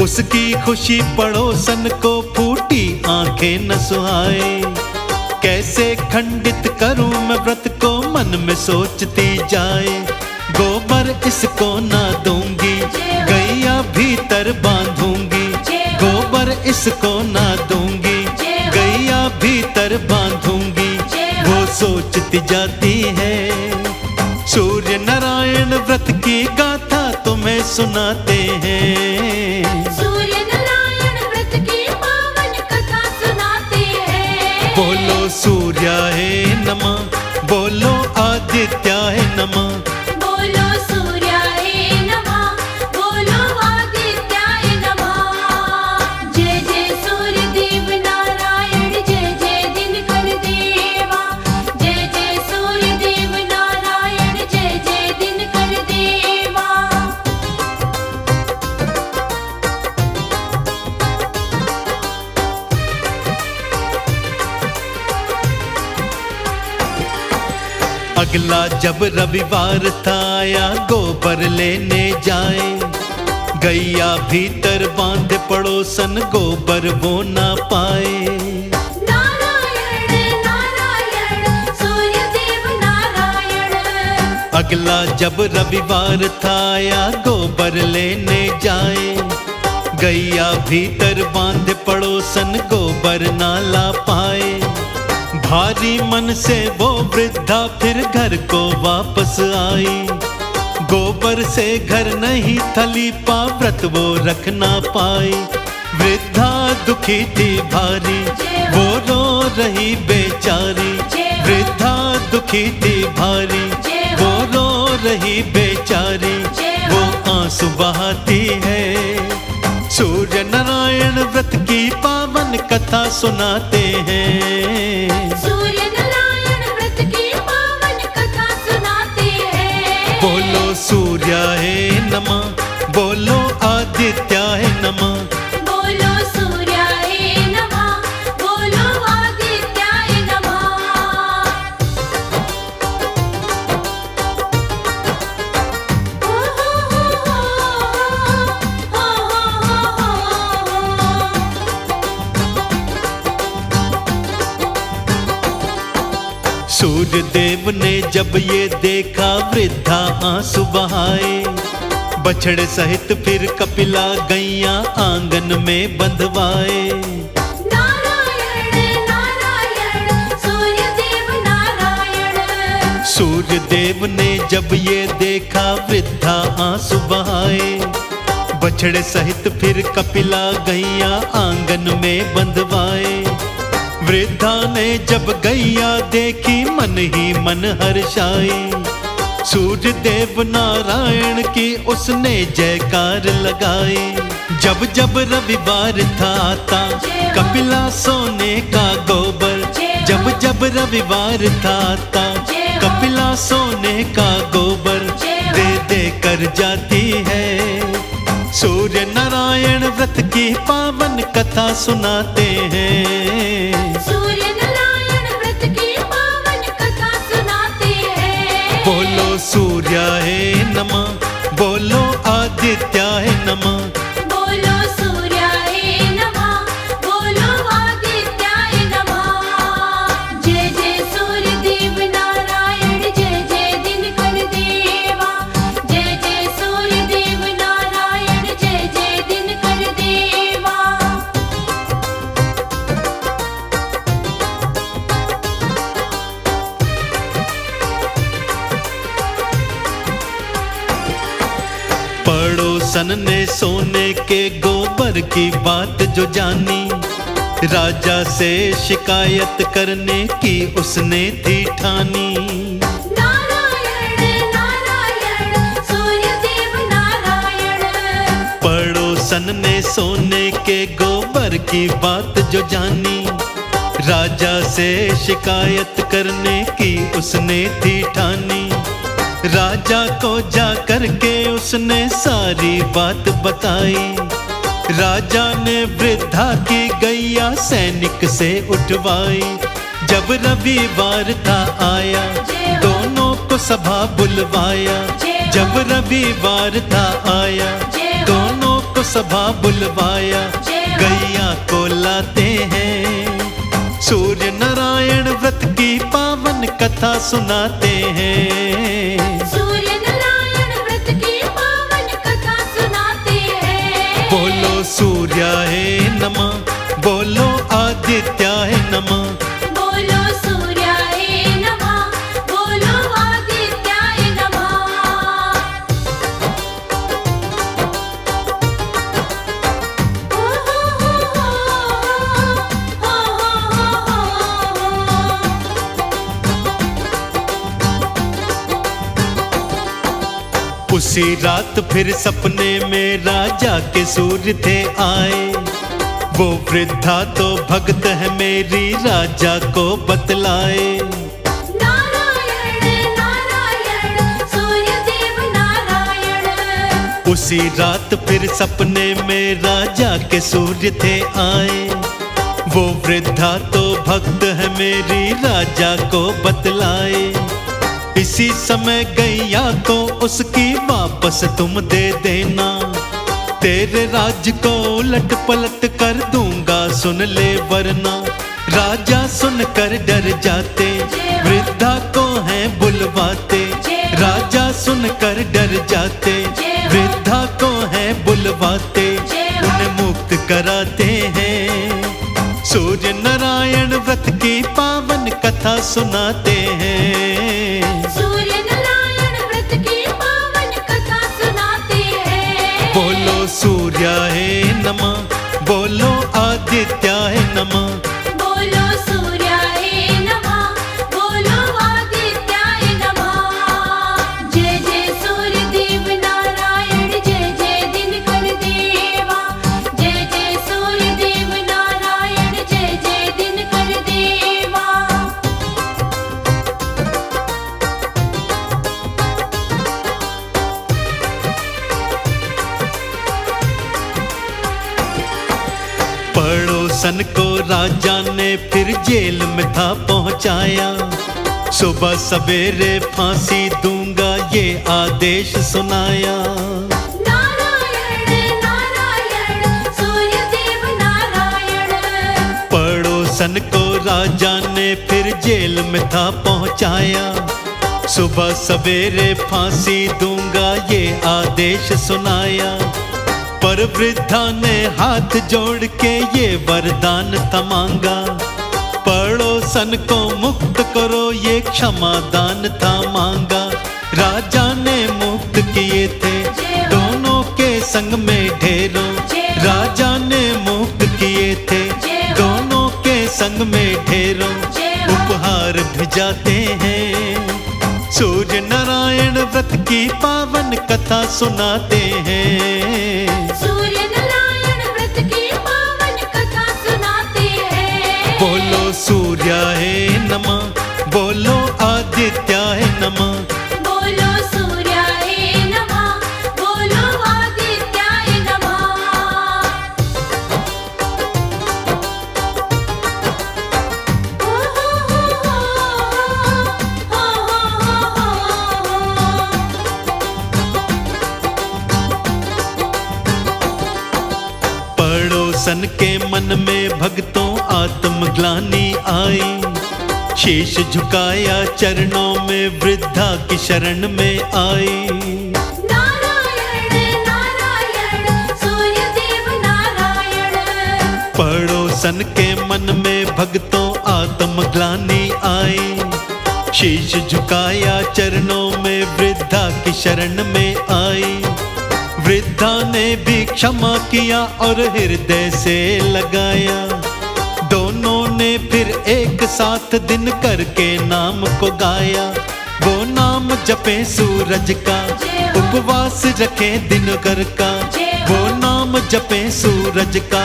उसकी खुशी पड़ोसन को फूटी आंखें न सुहाए। कैसे खंडित करूं मैं व्रत को, मन में सोचती जाए। गोबर इसको ना दूंगी, गैया भीतर बांधूंगी। गोबर इसको ना दूंगी, गैया भीतर बांधूंगी। वो सोचती जाती है, सूर्य नारायण व्रत की गाथा तुम्हें सुनाते हैं। सूर्य नारायण व्रत की पावन कथा सुनाते हैं। बोलो सूर्याय नमः, बोलो आदित्याय आदित्याय नमः। बोलो सूर्याय नमः, बोलो आदित्याय नमः। जय जय सूर्य देव नारायण, जय जय दिनकर देवा। जय जय सूर्य देव नारायण, जय जय दिनकर देवा। अगला जब रविवार था आया गोबर लेने जाए, गैया भीतर बांध पड़ोसन गोबर वो ना पाए। नारायण नारायण सूर्य देव नारायण। अगला जब रविवार था आया गोबर लेने जाए, गैया भीतर बांध पड़ोसन गोबर ना ला पाए। भारी मन से वो वृद्धा फिर घर को वापस आई, गोबर से घर नहीं थली पा व्रत वो रख ना पाई। वृद्धा दुखी थी भारी, वो रो रही बेचारी। वृद्धा दुखी थी भारी, वो रो रही बेचारी। वो आंसू बहाती है, सूर्य नारायण व्रत की पावन कथा सुनाते हैं। सूर्य नारायण व्रत की पावन कथा सुनाते हैं। बोलो सूर्याय नमः, बोलो आदित्याय नमः। बोलो सूर्याय नमः, बोलो आदित्याय नमः। हो हो हो हो हो हो। सूर्य देव ने जब ये देखा वृद्धा आंसू बहाए, बछड़े सहित फिर कपिला गैया आंगन में बंधवाए। नारायण नारायण सूर्य देव नारायण। सूर्य देव ने जब ये देखा वृद्धा आंसू बहाए, बछड़े सहित फिर कपिला गैया आंगन में बंधवाए। वृद्धा ने जब गैया देखी मन ही मन हर्षाई, सूर्य देव नारायण की उसने जयकार लगाई। जब जब रविवार था आता कपिला सोने का गोबर, जब जब रविवार था आता कपिला सोने का गोबर दे दे कर जाती है। सूर्य नारायण व्रत की पावन कथा सुनाते हैं। सूर्य नारायण व्रत की पावन कथा सुनाते हैं। बोलो सूर्याय नमः, बोलो आदित्याय नमः। बोलो सूर्याय नमः, बोलो आदित्याय नमः। जय जय सूर्य देव नारायण, जय जय दिनकर देवा। जय जय सूर्य देव नारायण, जय जय दिनकर देवा। पड़ोसन ने सोने के गोबर की बात जो जानी, राजा से शिकायत करने की उसने थी ठानी। नारायण नारायण सूर्य देव नारायण। पड़ोसन ने सोने के गोबर की बात जो जानी, राजा से शिकायत करने की उसने थी ठानी। राजा को जा करके उसने सारी बात बताई। राजा ने वृद्धा की गैया सैनिक से उठवाई। जब रविवार था आया दोनों को सभा बुलवाया। जब रविवार था आया दोनों को सभा बुलवाया। गैया को लाते हैं, सूर्य नारायण व्रत की पावन कथा सुनाते हैं। सूर्य नारायण व्रत की पावन कथा सुनाते हैं। बोलो सूर्याय नमः, बोलो आदित्याय नमः। बोलो सूर्याय नमः, बोलो आदित्याय नमः। हो हो हो हो हो हो हो। उसी रात फिर सपने में राजा के सूर्य थे आए। वो वृद्धा तो भक्त है मेरी, राजा को बतलाए। नारायण नारायण सूर्यदेव नारायण। उसी रात फिर सपने में राजा के सूर्य थे आए। वो वृद्धा तो भक्त है मेरी, राजा को बतलाए। इसी समय गैया को उसकी वापस तुम दे देना। तेरे राज्य को उलट पलट कर दूंगा, सुन ले वरना। राजा सुनकर डर जाते, वृद्धा को है बुलवाते। राजा सुनकर डर जाते, वृद्धा को है बुलवाते। उन्हें मुक्त कराते हैं, सूर्य नारायण व्रत की पावन कथा सुनाते हैं। सूर्य नारायण व्रत की पावन कथा सुनाते हैं। बोलो सूर्याय नमः, बोलो आदित्याय नमः। बोलो सूर्याय नमः, बोलो आदित्याय नमः। जय जय सूर्यदेव नारायण, जय जय दिनकर देवा। जय जय सूर्यदेव नारायण, जय जय दिनकर देवा। पड़ोसन को राजा ने फिर जेल में था पहुंचाया। सुबह सवेरे फांसी दूंगा, ये आदेश सुनाया। नारायण नारायण सूर्यदेव नारायण। पड़ोसन को राजा ने फिर जेल में था पहुंचाया। सुबह सवेरे फांसी दूंगा, ये आदेश सुनाया। पर वृद्धा ने हाथ जोड़ के ये वरदान था मांगा। पड़ोसन को मुक्त करो, ये क्षमादान था मांगा। राजा ने मुक्त किए थे दोनों के संग में ढेरों। राजा ने मुक्त किए थे दोनों के संग में ढेरों। उपहार भिजाते हैं, सूर्य नारायण व्रत की पावन कथा सुनाते हैं। सूर्य नारायण व्रत की पावन कथा सुनाते हैं। बोलो सूर्याय नमः, बोलो आदित्याय नमः। बोलो सूर्याय नमः, बोलो आदित्याय नमः। हो हो पड़ोसन के मन में भक्तों आत्मग्लानि आई। शीश झुकाया चरणों में, वृद्धा की शरण में आई। नारायण नारायण सूर्यदेव नारायण। पड़ोसन के मन में भक्तों आत्मग्लानि आई। शीश झुकाया चरणों में, वृद्धा की शरण में आई। वृद्धा ने भी क्षमा किया और हृदय से लगाया। दोनों ने फिर एक साथ दिन करके नाम को गाया। वो नाम जपे सूरज का, उपवास रखे दिनकर का। वो नाम जपे सूरज का,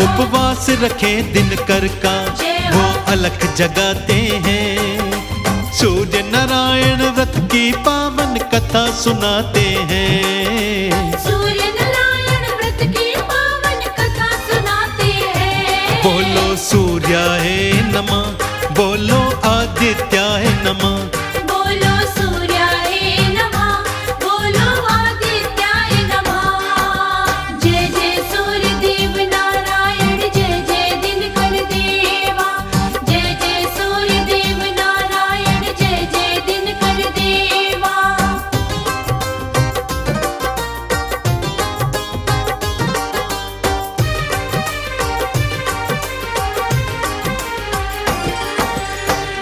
उपवास रखे दिनकर का। वो अलख जगाते हैं, सूर्य नारायण व्रत की पावन कथा सुनाते हैं। सूर्य नारायण व्रत की पावन कथा सुनाते हैं। बोलो सूर्याय नमः, बोलो आदित्याय नमः। बोलो सूर्याय नमः, बोलो आदित्याय नमः। जय जय सूर्यदेव नारायण, जय जय दिनकर देवा। जय जय सूर्यदेव नारायण, जय जय दिनकर देवा।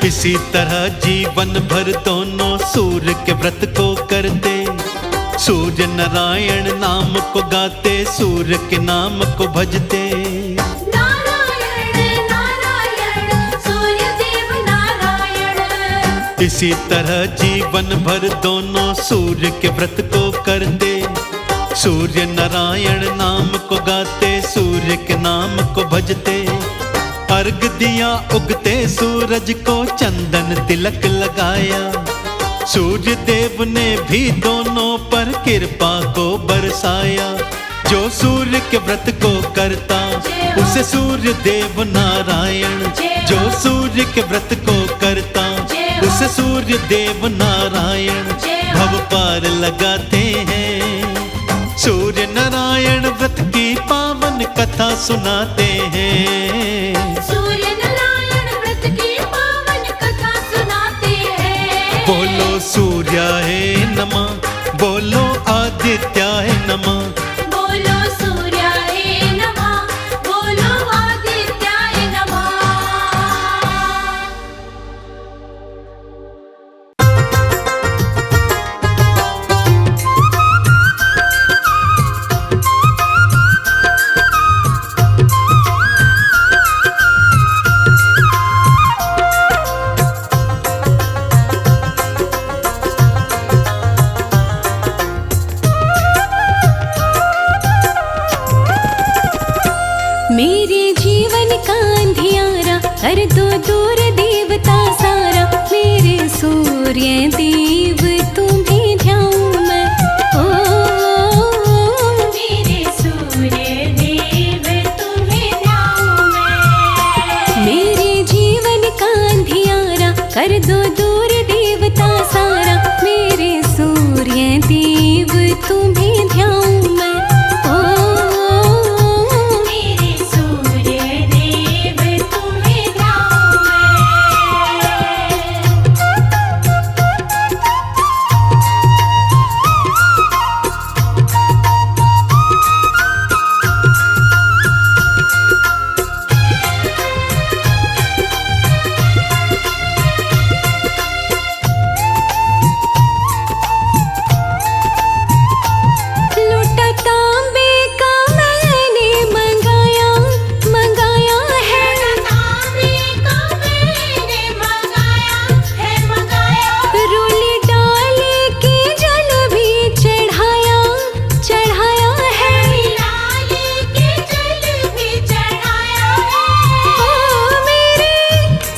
इसी तरह जीवन भर दोनों सूर्य के व्रत को करते। सूर्य नारायण नाम को गाते, सूर्य के नाम को भजते। नारायण नारायण सूर्यदेव नारायण। इसी तरह जीवन भर दोनों सूर्य के व्रत को करते, सूर्य नारायण नाम को गाते, सूर्य के नाम को भजते। अर्घ दिया उगते सूरज को, चंदन तिलक लगाया। सूर्य देव ने भी दोनों पर कृपा को बरसाया। जो सूर्य के व्रत को करता उसे सूर्य देव नारायण, जो सूर्य के व्रत को करता उसे सूर्य देव नारायण भव पार लगाते हैं। सूर्य नारायण व्रत की पावन कथा सुनाते हैं। सूर्य नारायण व्रत की पावन कथा सुनाते हैं। बोलो सूर्याय नमः, बोलो आदित्याय नमः। बोलो सूर्याय नमः, बोलो आदित्याय नमः। मेरे जीवन का अंधियारा कर दो दूर देवता सारा। मेरे सूर्य देव तुम्हें ध्याऊं मैं। मेरे सूर्य देव तुम्हें ध्याऊं मैं। मेरे जीवन का अंधियारा कर दो दूर देवता सारा। मेरे सूर्य देव तुम्हें ध्याऊं मैं। मेरे सूर्य देव तुम्हें ध्याऊं लूटा तांबे का मैंने मंगाया है। तांबे का मैंने मंगाया है। रोली डाले के जल भी चढ़ाया है। लाले के जल भी चढ़ाया है। मेरे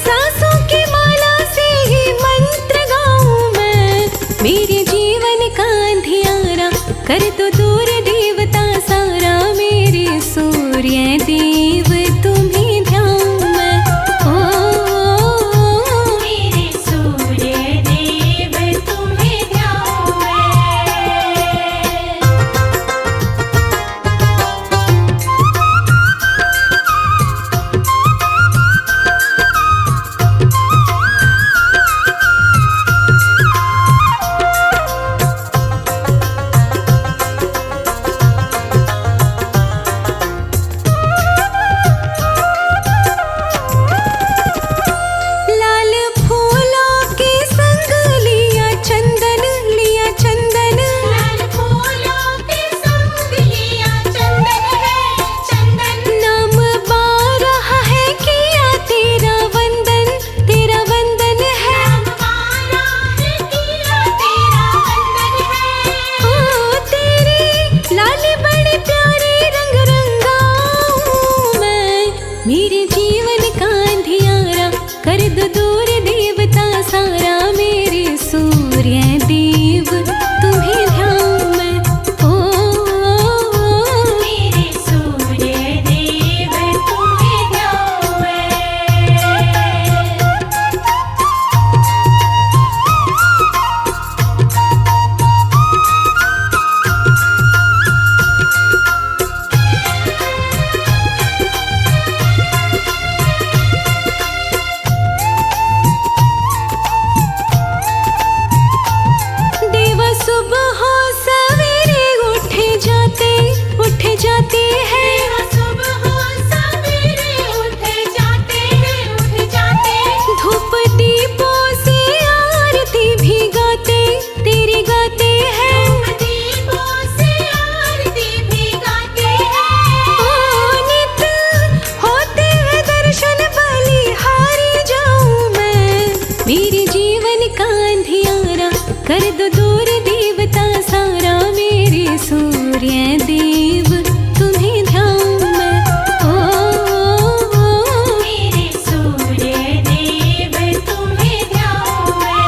सांसों की माला से ही मंत्र गाऊं मैं। मेरे जीवन का अंधियारा कर दो दूर देवता सारा। मेरे सूर्य देव तुम्हें ध्याऊं मैं। मेरे सूर्य देव तुम्हें ध्याऊं मैं। लाल फूलों के संग लिया चंदन। लाल फूलों के संग लिया चंदन है। चंदन नाम बारह है किया तेरा वंदन है। हमारा है किया तेरा वंदन है। ओ तेरी लाली बड़ी प्यारी रंग रंगाऊं मैं। मेरे जीवन का अंधियारा कर दो दूर देवता सारा। मेरे सूर्य देव तुम्हें ध्याऊं मैं। मेरे सूर्य देव तुम्हें ध्याऊं मैं। देव सुबह तो दूर देवता सारा, मेरे सूर्य देव तुम्हें ध्याऊं मैं। मेरे सूर्य देव तुम्हें ध्याऊं मैं।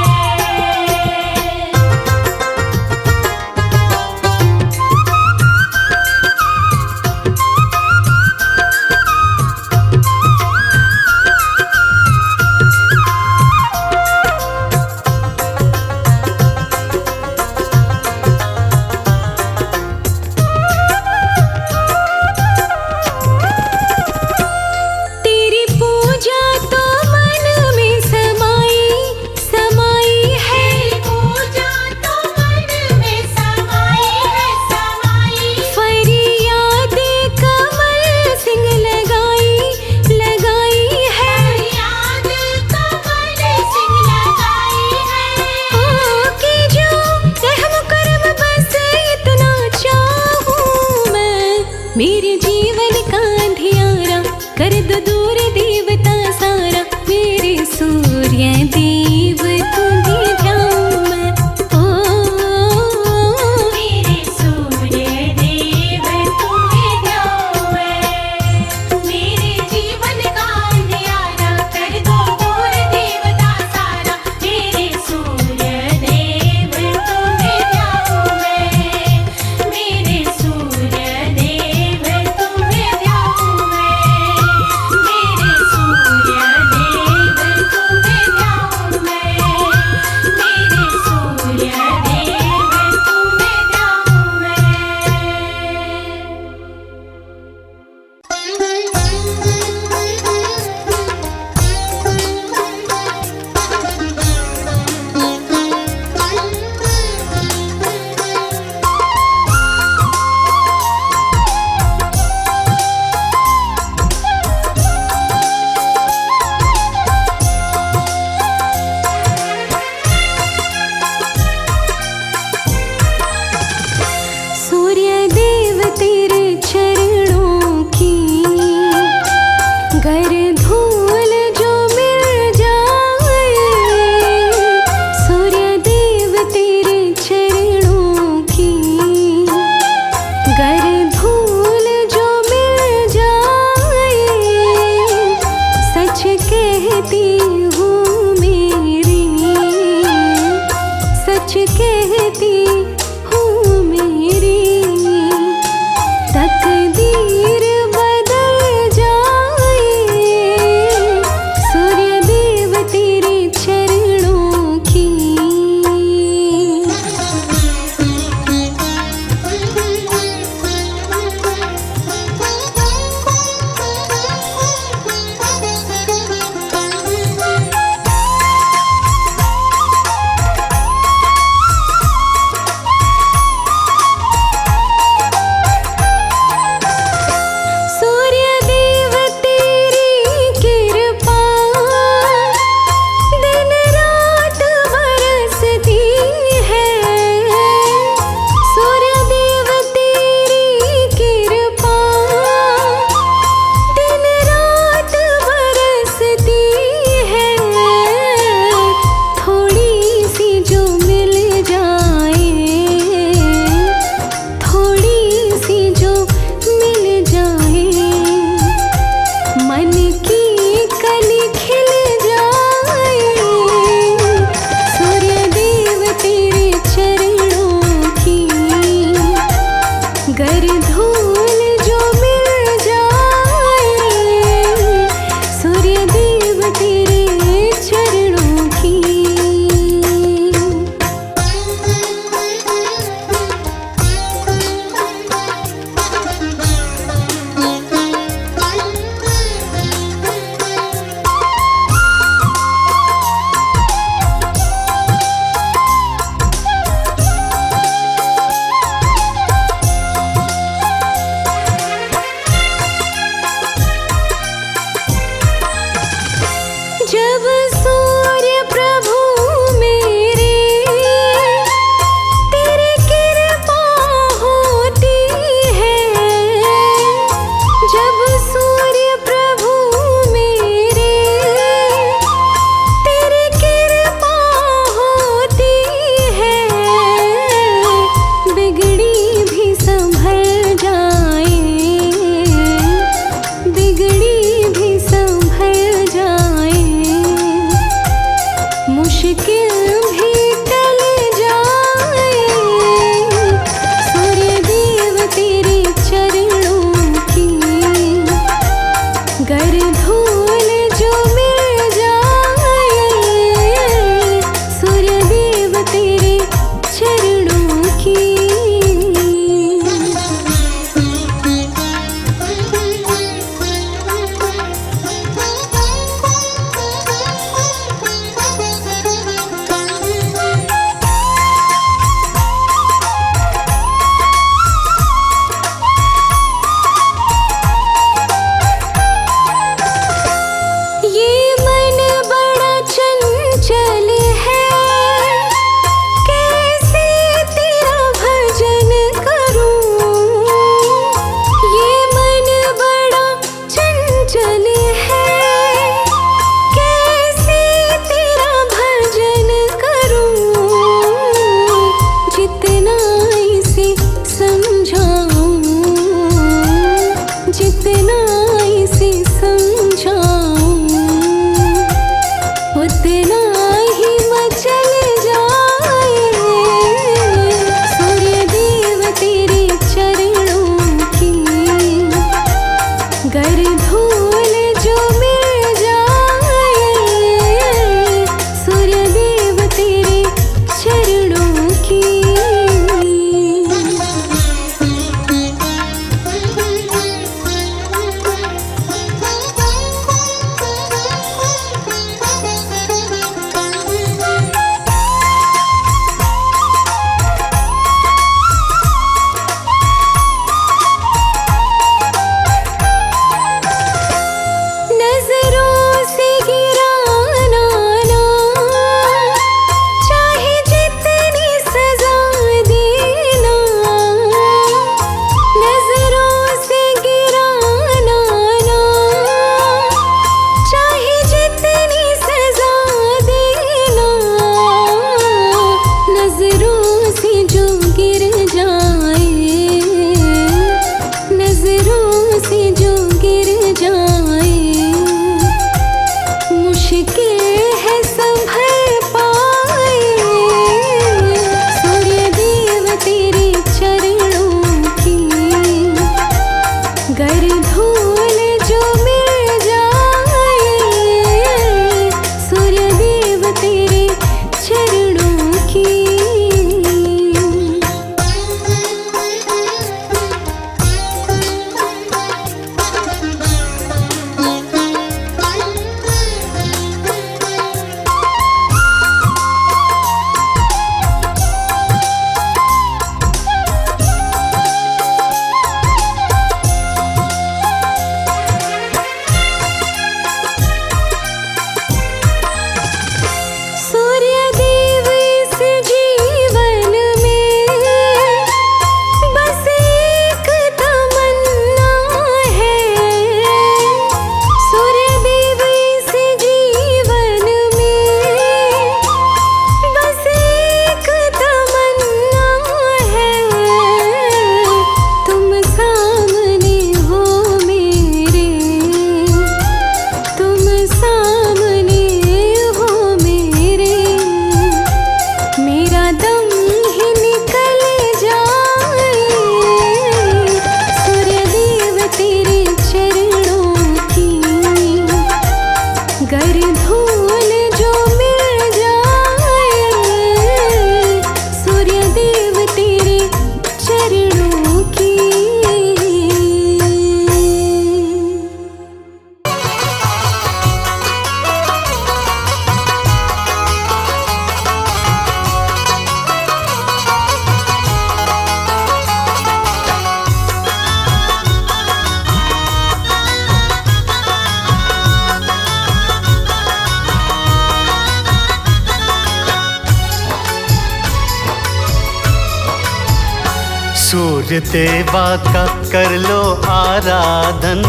सूर्य देवा का कर लो आराधन,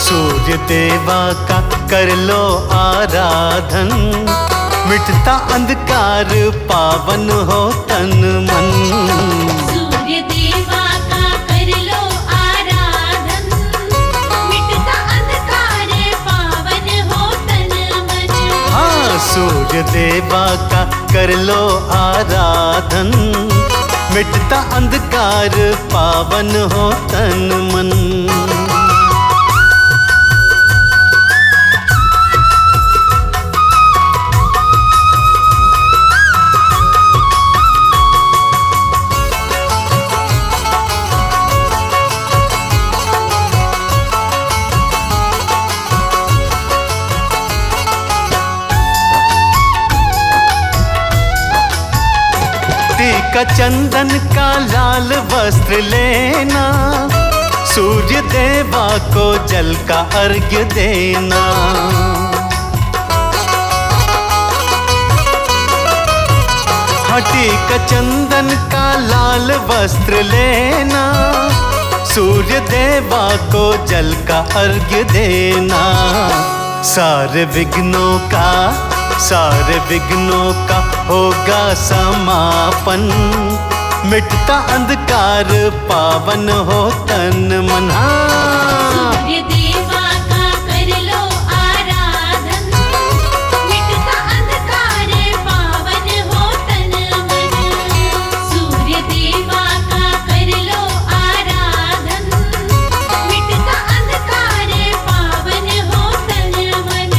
सूर्य देवा का कर लो आराधन, मिटता अंधकार पावन हो तन मन। सूर्य देवा का कर लो आराधन, मिटता अंधकार पावन हो तन मन। हाँ, सूर्य देवा का कर लो आराधन, मिटता अंधकार पावन हो तन मन। का चंदन का लाल वस्त्र लेना, सूर्य देवा को जल का अर्घ्य देना। हटी का चंदन का लाल वस्त्र लेना, सूर्य देवा को जल का अर्घ्य देना। सारे विघ्नों का होगा समापन, मिटता अंधकार पावन हो तन मन। सूर्य देवा का कर लो आराधन, मिटता अंधकार पावन हो तन मन। सूर्य देवा का कर लो आराधन, मिटता अंधकार पावन हो तन मन।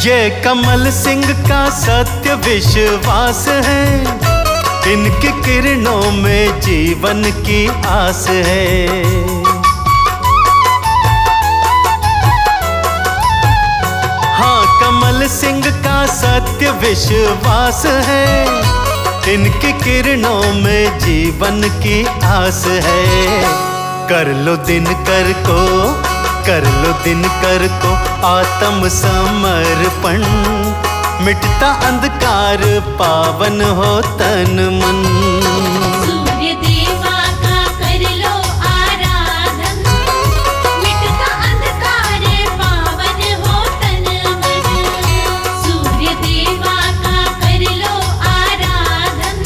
ये कमल सिंह का सत्य विश्वास है, इनकी किरणों में जीवन की आस है। हाँ, कमल सिंह का सत्य विश्वास है, इनकी किरणों में जीवन की आस है। कर लो दिनकर को आत्म समर्पण, मिटता अंधकार पावन हो तन मन। सूर्य देवा का कर लो आराधन, मिटता अंधकार पावन हो तन मन। सूर्य देवा का कर लो आराधन,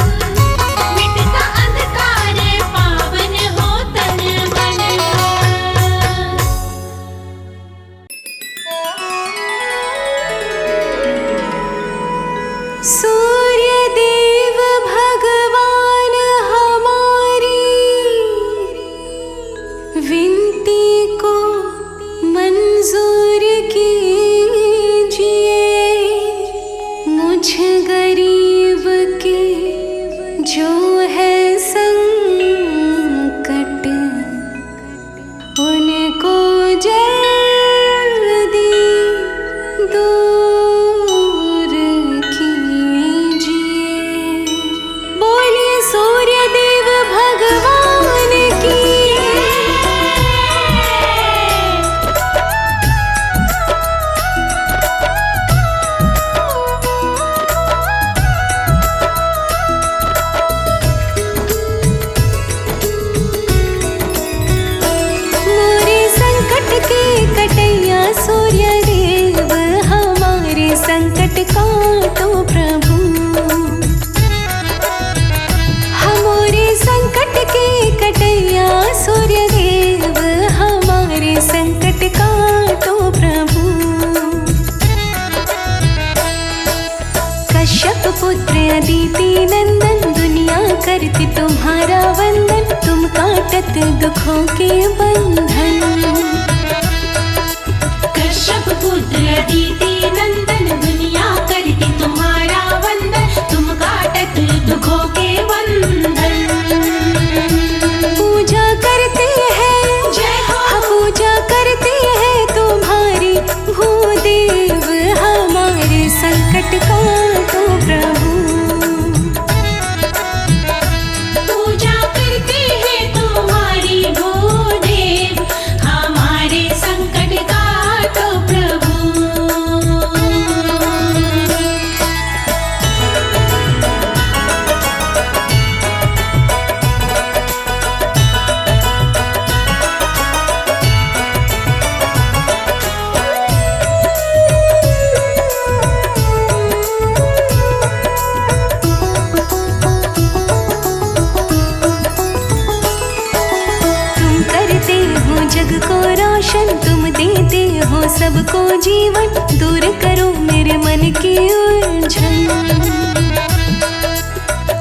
मिटता अंधकार पावन हो तन मन। सूर्य देव भगवान हमारी विनती को मंजूर कीजिए। मुझ गरीब के जो है संकट, उनको जल्दी दूर कीजिए। बोलिए सूर्य देव भगवान की। मोरे संकट के कटैया सूर्य देव, हमारे संकट काटो प्रभु। हमारे संकट के कटैया सूर्य देव, हमारे संकट काटो प्रभु। कश्यप पुत्र अदिति नंदन, दुनिया करती तुम्हारा वंदन, तुम काटत दुखों के बंधन। कश्यप पुत्र अदिति नंदन, दुनिया करती तुम्हारा वंदन, तुम काटत दुखों के बंधन। पूजा करते हैं जय हो। हाँ, पूजा करते हैं तुम्हारी सबको जीवन, दूर करो मेरे मन की उलझन।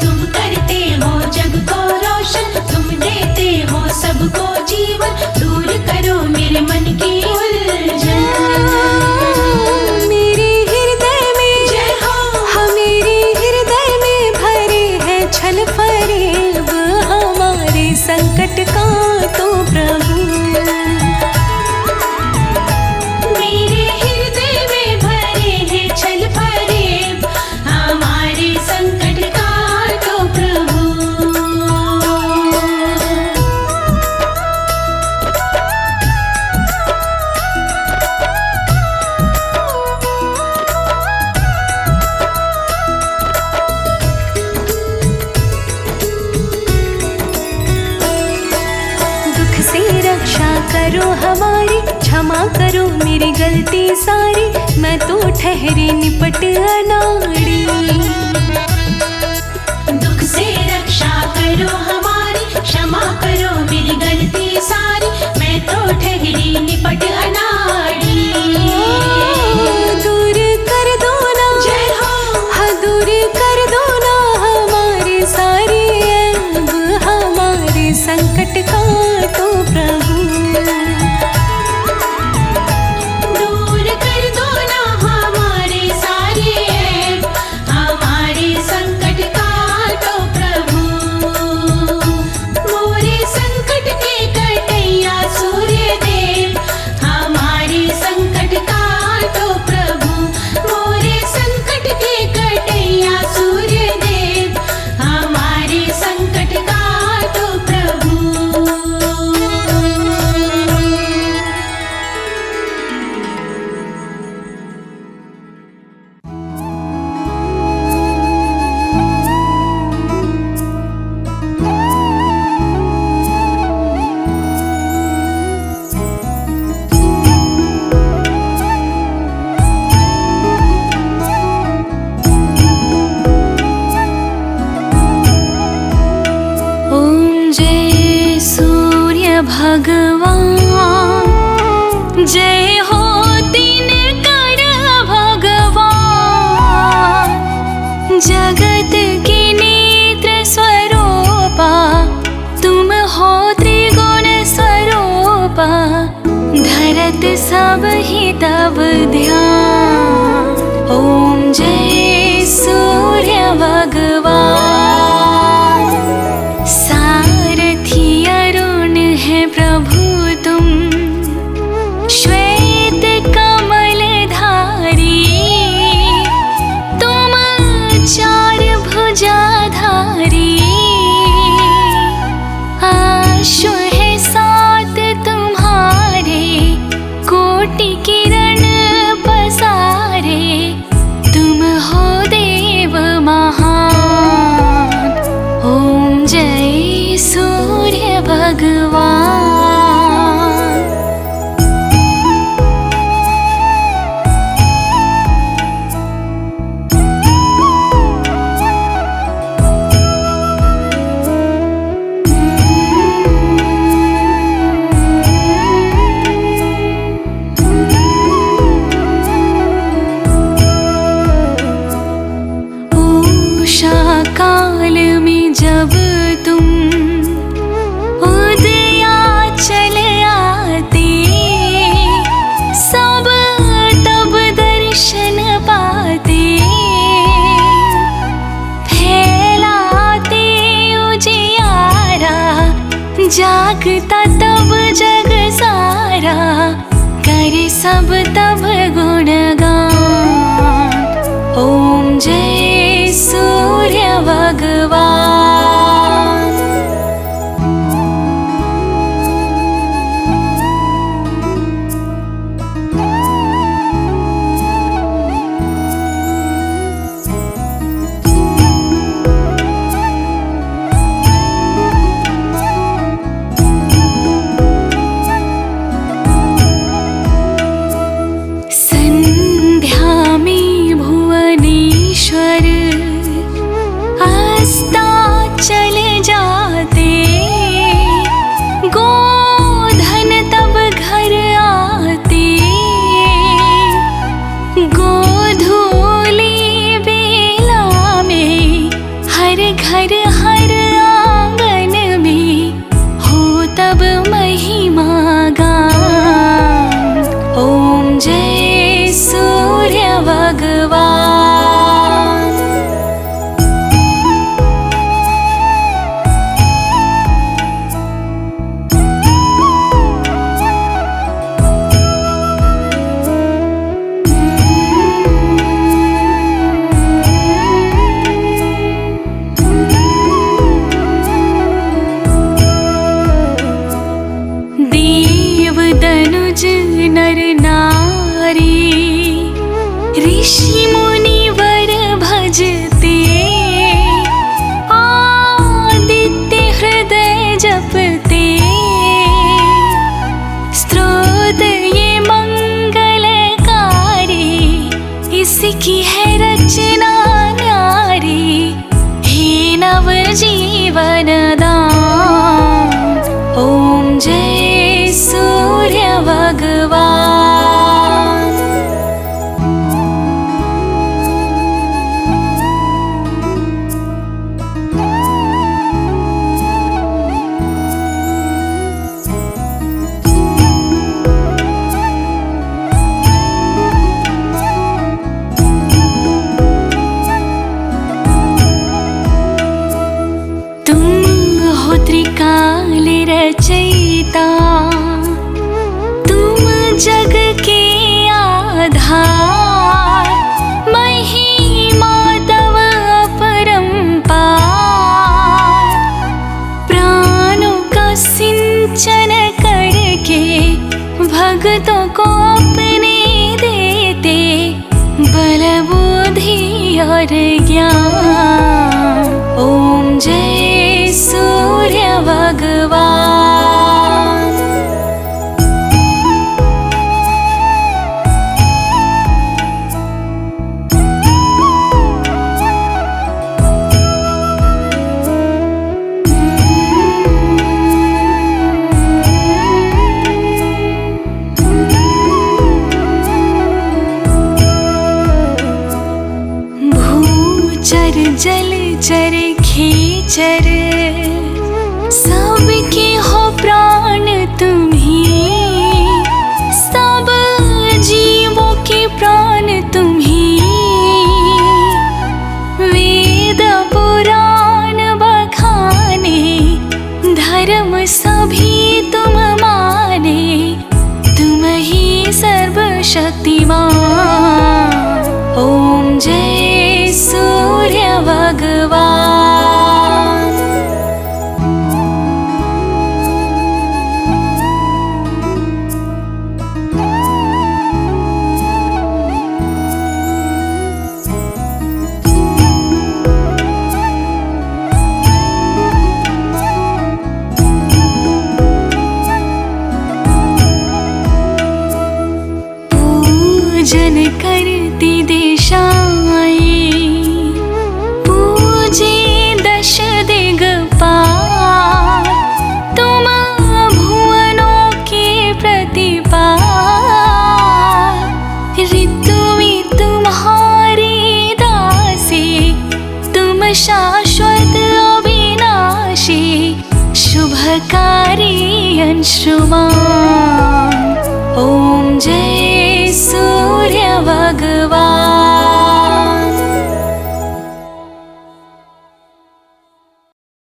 तुम करते हो जग को रोशन, तुम देते हो सबको जीवन, दूर करो मेरे मन की उलझन। मेरे हृदय में जय हो, हाँ मेरे हृदय में भरे है छल फरेब, हमारे संकट का तो प्रभु। मेरे हृदय में भरे हैं छल फरेब, हमारे संकट का तो प्रभु। दुख से रक्षा करो हमारी, क्षमा करो मेरी गलती सारी, मैं तो ठहरी निपट अनाड़ी। दुख से रक्षा करो हमारी, क्षमा करो मेरी गलती सारी, मैं तो ठहरी निपट अनाड़ी। दूर कर दो ना, जय हो, हाँ दूर कर दो ना हमारे सारे ऐब, हमारे संकट का तो प्रभु। दूर कर दो ना हमारे सारे ऐब, हमारे संकट का तो प्रभु। मोरे संकट के कटैया सूर्य देव, हमारे संकट का तो प्रभु। मोरे संकट के कटैया सूर्य देव, हमारे संकट का तो प्रभु। ओम जय सूर्य भगवान, जय हो दिनकर भगवान, जगत के नेत्र स्वरूपा, तुम हो त्रिगुण स्वरूपा, धरत सब ही तब ध्यान। ओम जय सूर्य भगवान, सारथी अरुण है प्रभु तुम, श्वेत कमल धारी, तुम चार भुजाधारी, आशु है सात तुम्हारे, कोटि किरण पसारे, तुम हो देव महान। ओम जय सूर्य भगवान। उषा काल में जब तुम उदयाचल आते, सब तब दर्शन पाते, फैलाते उजियारा, जागता तब जग सारा, करे सब तब गुणगान। ओम जय सूर्य भगवान। को अपने देते बल बुद्धि और ज्ञान। ओम जय सूर्य भगवान। भूचर जलचर खेचर सबके हो प्राण तुम्ही, सब जीवों के प्राण तुम्ही। वेद पुराण बखाने धर्म सभी तुम माने, तुम ही सर्वशक्तिमान। ओम जय सूर्य भगवान। पूजन करती दिशाएं, पूजे दश दिगपाल, तुम भुवनों के प्रतिपाल। ऋतु में तुम्हारी दासी, तुम शाश्वत अविनाशी, शुभकारी अंशुमान। ओम जय सूर्य भगवान।